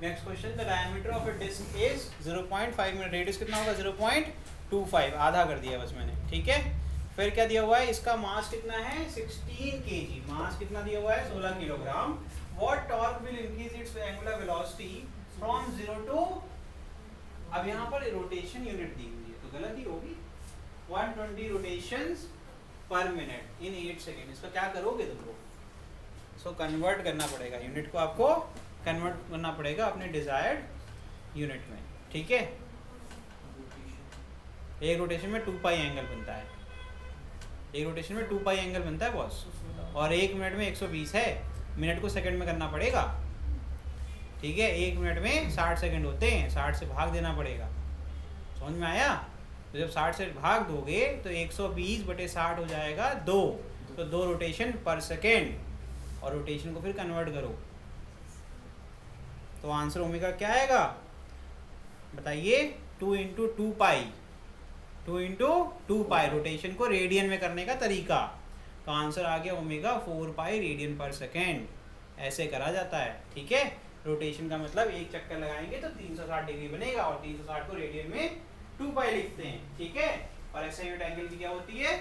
Next question, the diameter of a disc is 0.5 minute, radius कितना होगा 0.25, आधा कर दिया बस मैंने। ठीक है, फिर क्या दिया हुआ है, इसका मास कितना है 16 kg, मास कितना दिया हुआ है 16 kilogram. What torque will increase its angular velocity from 0 to, अब यहाँ पर रोटेशन यूनिट दी हुई है तो गलती होगी, 120 रोटेशंस पर मिनट इन 8 सेकेंड। इसका क्या करोगे तुम लोग, इसको कन्वर्ट करना पड़ेगा, यूनिट को आपको कन्वर्ट करना पड़ेगा अपने डिजायर्ड यूनिट में। ठीक है, एक रोटेशन में 2 पाई एंगल बनता है, एक रोटेशन में 2 पाई एंगल बनता है बॉस, और 1 मिनट में 120 है, मिनट को सेकंड में करना पड़ेगा। ठीक है, 1 मिनट में 60 सेकंड होते हैं, 60 से भाग देना पड़ेगा। समझ में आया? तो जब 60 से भाग दोगे तो 120/60 हो जाएगा 2, तो 2 रोटेशन पर सेकेंड, और रोटेशन को फिर कन्वर्ट करो तो आंसर ओमेगा क्या आएगा बताइए, 2 × 2 पाई, 2 × 2 पाई, रोटेशन को रेडियन में करने का तरीका, तो आंसर आ गया omega 4 pi radian per second. ऐसे करा जाता है। ठीक है, रोटेशन का मतलब एक चक्कर लगाएंगे तो 360 डिग्री बनेगा, और 360 को रेडियन में 2 पाई लिखते हैं। ठीक है, और एसआई यूनिट एंगल की क्या होती है,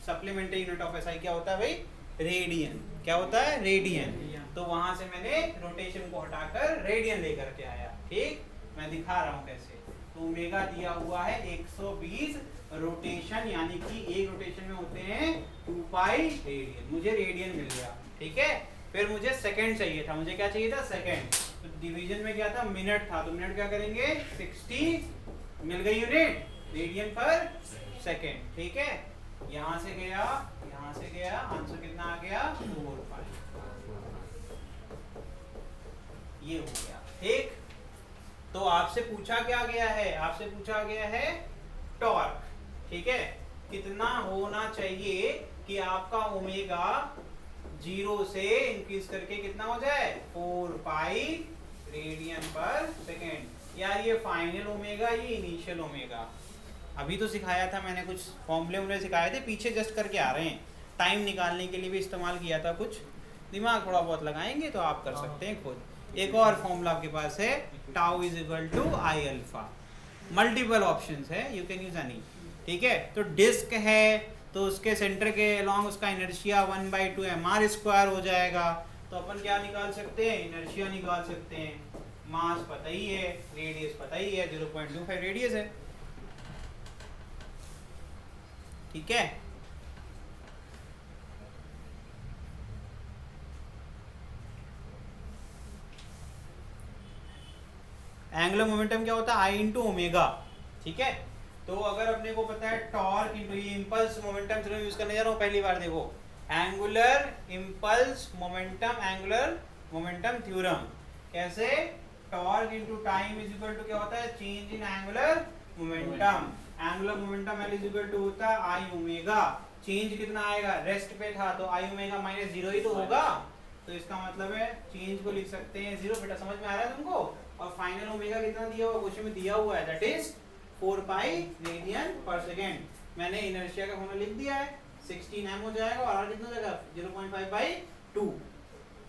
सप्लीमेंट्री यूनिट ऑफ एसआई क्या होता है भाई, रेडियन। क्या होता है, रेडियन। तो वहां से मैंने रोटेशन को हटाकर रेडियन लेकर के आया। ठीक, मैं दिखा रहा हूँ कैसे। तो ओमेगा दिया हुआ है 120 रोटेशन, यानी कि एक रोटेशन में होते हैं 2 पाई रेडियन, मुझे रेडियन मिल गया। ठीक है, फिर मुझे सेकंड चाहिए था, मुझे क्या चाहिए था सेकंड, तो डिवीजन में क्या था मिनट था, तो मिनट क्या करेंगे 60, मिल गई यूनिट रेडियन पर सेकंड। ठीक है, यहाँ से गया यहाँ से गया, आंसर कितना आ गया 4 पाई, ये हो गया। ठीक, तो आपसे पूछा क्या गया है, आपसे पूछा गया है टॉर्क। ठीक है, कितना होना चाहिए कि आपका ओमेगा 0 से इंक्रीज करके कितना हो जाए 4 पाई रेडियन पर सेकेंड। यार ये फाइनल ओमेगा, ये इनिशियल ओमेगा, अभी तो सिखाया था मैंने, कुछ फॉर्मूले सिखाए थे, पीछे जस्ट करके आ रहे हैं, टाइम निकालने के लिए भी इस्तेमाल किया था, कुछ दिमाग थोड़ा बहुत लगाएंगे तो आप कर सकते हैं खुद। एक और फॉर्मूला आपके पास है, tau is equal to I alpha, multiple options है, यू कैन यूज एनी। ठीक है, तो डिस्क है तो उसके सेंटर के अलॉन्ग उसका इनर्शिया 1/2 mr² हो जाएगा, तो अपन क्या निकाल सकते हैं, इनर्शिया निकाल सकते हैं। मास पता ही है, रेडियस पता ही है, 0.25 रेडियस है। ठीक है, एंगुलर मोमेंटम क्या होता है आई इंटू ओमेगा। ठीक है, तो अगर अपने को पता है टॉर्क इंटू ये इम्पल्स मोमेंटम, चलो यूज करने जा रहा हूँ पहली बार, देखो angular impulse momentum, angular momentum theorem कैसे, torque into time is equal to क्या होता है change in angular momentum, angular momentum L is equal to होता है आई ओमेगा, चेंज कितना आएगा रेस्ट पे था तो आई ओमेगा माइनस 0 ही तो होगा, तो इसका मतलब है चेंज को लिख सकते हैं 0। बेटा समझ में आ रहा है तुमको, और फाइनल ओमेगा कितना दिया हुआ क्वेश्चन में दिया हुआ है, that is 4 pi radian per second. मैंने इनर्शिया का फॉर्मूला लिख दिया है, 16 m हो जाएगा, और आर कितना हो जाएगा 0.5/2,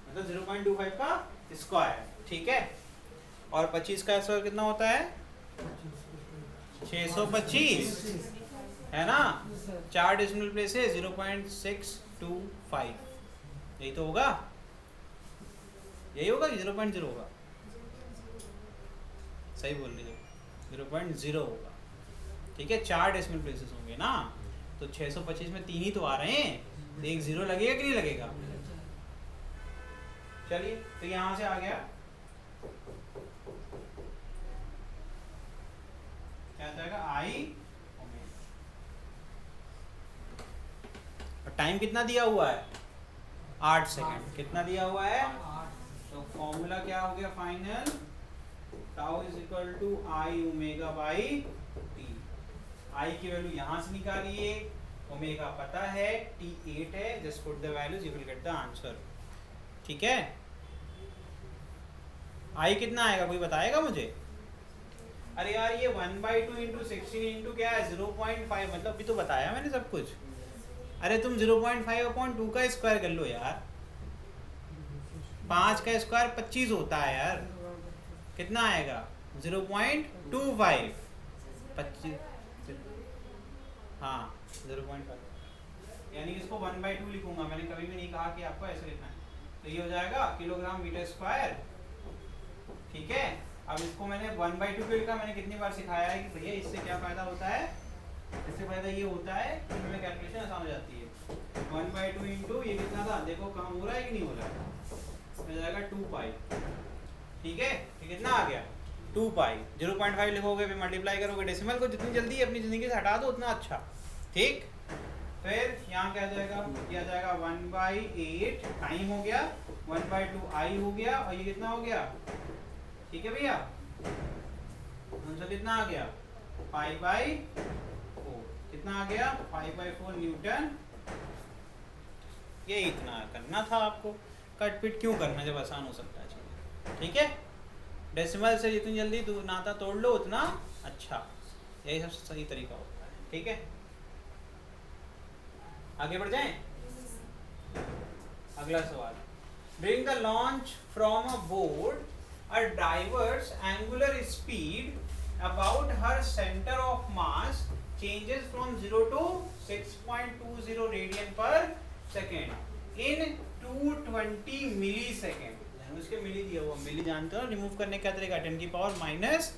मतलब 0.25 का स्क्वायर। ठीक है, और 25 का स्क्वायर कितना होता है 625, है ना, 4 डेसिमल प्लेस है 0.625, यही तो होगा, यही होगा कि 0.0 होगा, सही बोल रही है 0.0 होगा। ठीक है, 4 डेसिमल प्लेसेस होंगे ना, तो 625 में 3 ही तो आ रहे हैं, तो एक 0 लगेगा कि नहीं लगेगा, चलिए तो यहाँ से आ गया क्या जाएगा आई ओमेगा। टाइम कितना दिया हुआ है 8 सेकेंड। कितना दिया हुआ है तो फॉर्मूला क्या हो गया final tau is equal to I omega by T. I की वैल्यू यहाँ से निकालिए, ओमेगा पता है, टी 8 है, just put the values you will get the answer. ठीक है आई कितना आएगा कोई बताएगा मुझे? अरे यार ये 1/2 इंटू 16 इंटू क्या है 0.5 मतलब अभी तो बताया मैंने सब कुछ। अरे तुम 0.5/2 का स्क्वायर कर लो यार, 5 का स्क्वायर 25 होता है यार। कितना आएगा 0.25 25 हाँ 0.5 यानी इसको 1/2 लिखूंगा। मैंने कभी भी नहीं कहा कि आपको ऐसे लिखना है। तो ये हो जाएगा किलोग्राम मीटर स्क्वायर। ठीक है अब इसको मैंने 1/2 क्यों लिखा? मैंने कितनी बार सिखाया है कि भैया इससे क्या फायदा होता है, इससे फायदा ये होता है कि हमें कैलकुलेशन आसान हो जाती है। 1/2 इंटू ये कितना था देखो काम हो रहा है कि नहीं हो रहा है, इसमें जाएगा 2 पाई। ठीक है ये कितना आ गया 2 पाई। 0.5 लिखोगे फिर मल्टीप्लाई करोगे डेसिमल को, जितनी जल्दी अपनी जिंदगी से हटा दो उतना अच्छा। ठीक फिर यहाँ क्या जाएगा किया जाएगा 1/8 टाइम हो गया, 1/2 आई हो गया और ये कितना हो गया। ठीक है भैया आंसर कितना आ गया 5/4। कितना आ गया 5/4 न्यूटन। ये इतना करना था आपको, कट पिट क्यों करना जब आसान हो सकता है चीज़। ठीक है डेसिमल से जितनी जल्दी नाता तोड़ लो उतना अच्छा, यही सबसे सही तरीका होता है। ठीक है आगे बढ़ जाएं। अगला सवाल during the launch from a board a diver's angular speed about her center of mass changes from 0 to 6.20 radian per second in 220 millisecond। उसके मिली दिया हुआ, मिली जानते हो रिमूव करने का तरीका 10⁻³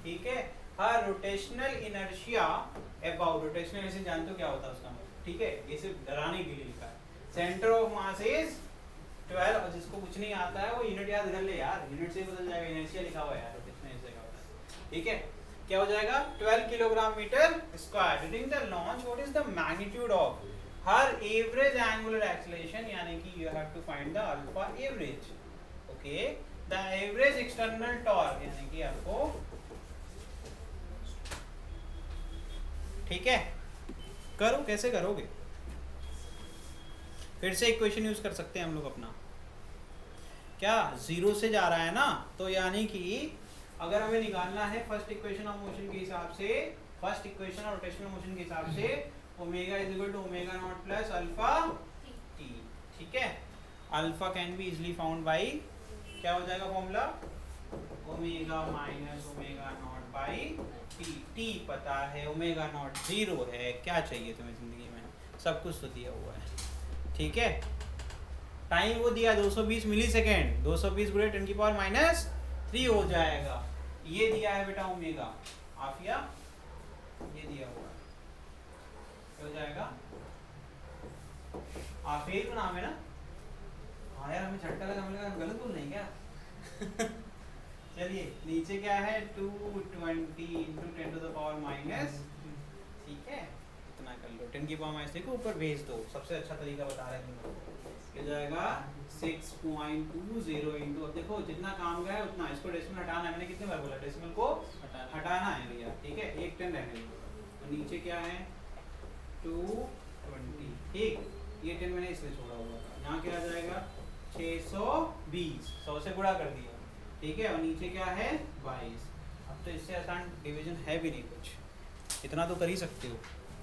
ठीक है। हर rotational inertia about, rotational inertia जानते हो क्या होता है उसका मतलब। ठीक है ये सिर्फ डराने के लिए लिखा है। सेंटर ऑफ मास इज 12 और जिसको कुछ नहीं आता है वो यूनिट याद कर ले यार, यूनिट से ही बदल जाएगा, इनर्शिया लिखा हुआ है यार रोटेशनल इनर्शिया का। ठीक है क्या हो जाएगा 12 kilogram metre square. During the launch what is the magnitude of her average angular acceleration, यानी कि you have to find the alpha average. Okay the average external torque यानी कि आपको ठीक है करो कैसे करोगे, फिर से इक्वेशन यूज कर सकते हैं हम लोग अपना। क्या 0 से जा रहा है ना, तो यानी कि अगर हमें निकालना है फर्स्ट इक्वेशन ऑफ मोशन के हिसाब से, first equation of rotational motion के हिसाब से omega is equal to omega naught plus alpha t. ठीक है alpha can be easily found by क्या हो जाएगा formula omega minus omega naught by t. T पता है, ओमेगा नॉट 0 है, क्या चाहिए तुम्हें जिंदगी में, सब कुछ तो दिया हुआ है। ठीक है टाइम वो दिया 220 मिली सेकेंड, 220 गुणे 10⁻³ हो जाएगा। ये दिया है बेटा ओमेगा आफिया, ये दिया हुआ है क्या हो जाएगा आफिया ही तो नाम है ना। हाँ यार हमें झटका लगा, हमें लगा गलत बोल नहीं क्या चलिए नीचे क्या है 220 इंटू 10⁻⁻। ठीक है इतना कर लो 10⁻⁻ को ऊपर भेज दो, सबसे अच्छा तरीका बता रहे हैं तुम लोग। ये जाएगा 6.20 इंटू, अब देखो जितना काम का है उतना, इसको डेसिमल हटाना है, मैंने कितने बार बोला डेसिमल को हटाना है भैया। ठीक है एक 10 रहने दो, तो नीचे क्या है 220। ठीक ये 10 मैंने इसलिए छोड़ा हुआ था, यहाँ क्या आ जाएगा 620, 100 से गुणा कर दिया। ठीक है और नीचे क्या है 22। अब तो इससे आसान डिवीजन है भी नहीं कुछ, इतना तो कर ही सकते हो,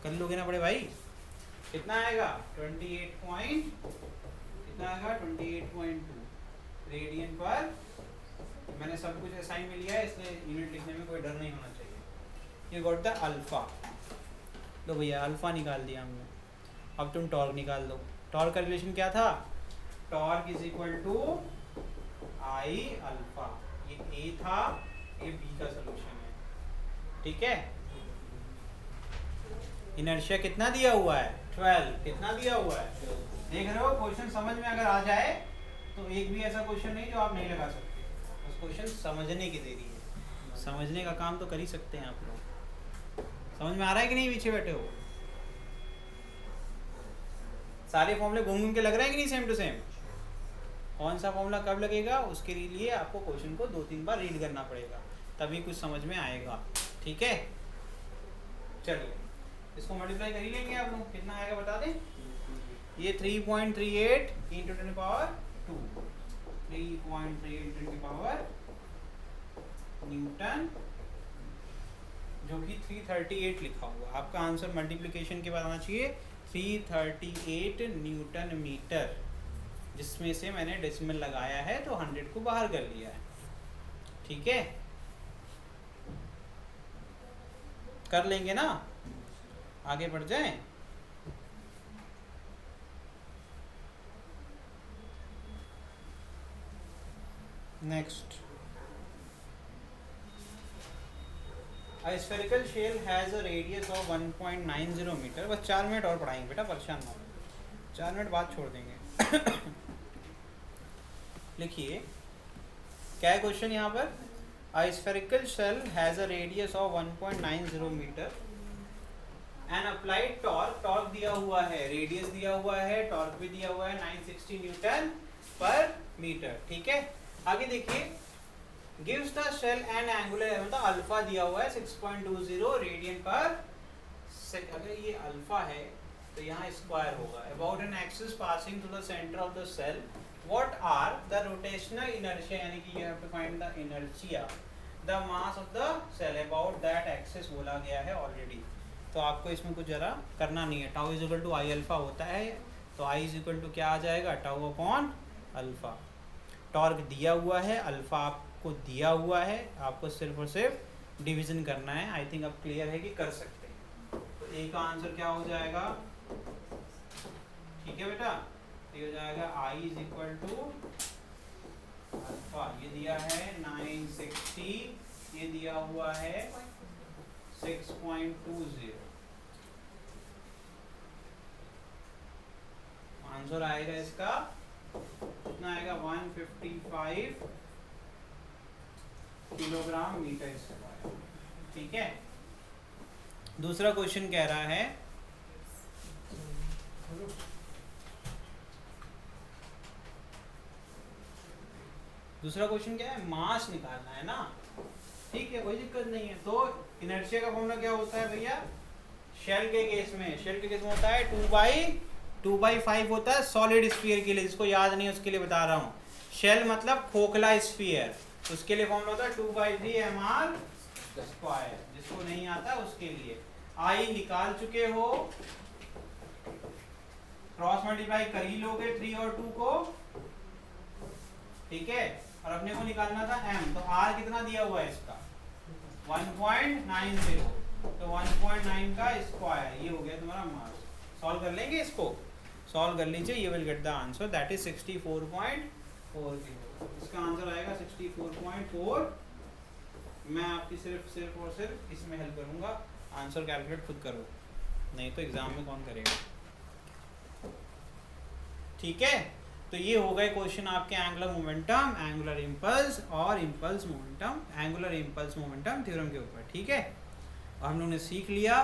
कर लोगे ना बड़े भाई। कितना आएगा 28.2 रेडियन पर। मैंने सब कुछ असाइन में लिया है इसलिए यूनिट लिखने में कोई डर नहीं होना चाहिए। ये गॉट द अल्फा। लो भैया अल्फा निकाल दिया हमने, अब तुम टॉर्क निकाल दो। टॉर्क का रिलेशन क्या था, torque is equal to I alpha. ये ए था, ये बी का सलूशन है। ठीक है इनर्शिया कितना दिया हुआ है 12, कितना दिया हुआ है देख रहे हो। क्वेश्चन समझ में अगर आ जाए तो एक भी ऐसा क्वेश्चन नहीं जो आप नहीं लगा सकते, बस क्वेश्चन समझने की देरी है, समझने का काम तो कर ही सकते हैं आप लोग। समझ में आ रहा है कि नहीं, पीछे बैठे हो? सारे फॉर्मूले घूम घूम के लग रहे हैं कि नहीं सेम टू सेम? कौन सा फॉर्मूला कब लगेगा उसके लिए आपको क्वेश्चन को 2-3 बार रीड करना पड़ेगा, तभी कुछ समझ में आएगा। ठीक है, चलिए इसको मल्टीप्लाई कर ही लेंगे आप लोग, कितना आएगा बता दें? ये 3.38 इंटू 10 पावर 2, 3.38 10 पावर न्यूटन, जो कि 338 लिखा हुआ। आपका आंसर मल्टीप्लिकेशन के बाद आना चाहिए 338 न्यूटन मीटर, जिसमें से मैंने डेसिमल लगाया है तो 100 को बाहर कर लिया है। ठीक है, कर लेंगे ना, आगे बढ़ जाएं। Next, A spherical shell has a radius of 1.90 metre. बस 4 मिनट और पढ़ाएंगे बेटा, परेशान ना हो, 4 मिनट बाद छोड़ देंगे। लिखिए क्या है क्वेश्चन यहाँ पर? A spherical shell has a radius of 1.90 metre and applied torque, torque दिया हुआ है, रेडियस दिया हुआ है, टॉर्क भी दिया हुआ है 960 न्यूटन पर मीटर। ठीक है, आगे देखिए, gives the shell and angular, मतलब अल्फा दिया हुआ है 6.20 रेडियन पर सेकंड। अगर ये अल्फा है तो यहाँ स्क्वायर होगा। About an axis passing to the centre of the shell, what are the rotational inertia, यानी कि you have to find the inertia, the mass of the shell about that axis बोला गया है already. तो आपको इसमें कुछ ज़रा करना नहीं है। Tau is equal to I alpha होता है, तो आई इज इक्वल टू क्या आ जाएगा? Tau upon alpha. टॉर्क दिया हुआ है, अल्फा आपको दिया हुआ है, आपको सिर्फ और सिर्फ डिवीजन करना है। आई थिंक अब क्लियर है कि कर सकते हैं। तो ए का आंसर क्या हो जाएगा? ठीक है बेटा, ये हो जाएगा I is equal to alpha, ये दिया है 960, ये दिया हुआ है 6.20। आंसर आएगा इसका कितना आएगा? 155 किलोग्राम मीटर स्क्वायर। ठीक है, दूसरा क्वेश्चन कह रहा है दूसरा क्वेश्चन क्या है? मास निकालना है ना। ठीक है, कोई दिक्कत नहीं है। तो इनर्शिया का फॉर्मूला क्या होता है भैया? शेल के केस में होता है 2/5 होता है सॉलिड स्फीयर के लिए। जिसको याद नहीं है उसके लिए बता रहा हूँ, शेल मतलब खोखला स्फीयर, उसके लिए फॉर्मूला होता है 2/3 mr स्क्वायर। जिसको नहीं आता उसके लिए आई निकाल चुके हो, क्रॉस मल्टीप्लाई कर ही लोगे 3 और 2 को। ठीक है, और अपने को निकालना था m, तो r कितना दिया हुआ है इसका? 1.90, तो 1.9 का स्क्वायर, ये हो गया तुम्हारा मास। सॉल्व कर लेंगे इसको, सॉल्व कर लीजिए, ये will get the answer, that is 64.4 kilo. इसका आंसर आएगा 64.4। मैं आपकी सिर्फ और सिर्फ इसमें हेल्प करूंगा, आंसर कैलकुलेट खुद करो, नहीं तो एग्जाम में कौन करेगा। ठीक है, तो ये हो गए क्वेश्चन आपके एंगुलर मोमेंटम, एंगुलर इम्पल्स और impulse momentum, angular impulse momentum theorem के ऊपर। ठीक है, और हम लोगों ने सीख लिया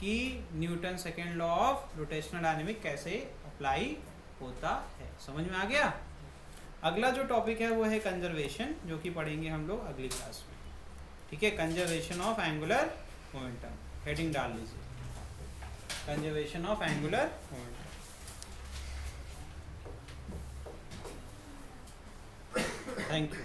कि Newton second law of rotational dynamic कैसे अप्लाई होता है। समझ में आ गया? अगला जो टॉपिक है वो है कंजर्वेशन, जो कि पढ़ेंगे हम लोग अगली क्लास में। ठीक है, conservation of angular momentum, heading डाल लीजिए, conservation of angular momentum. Thank you.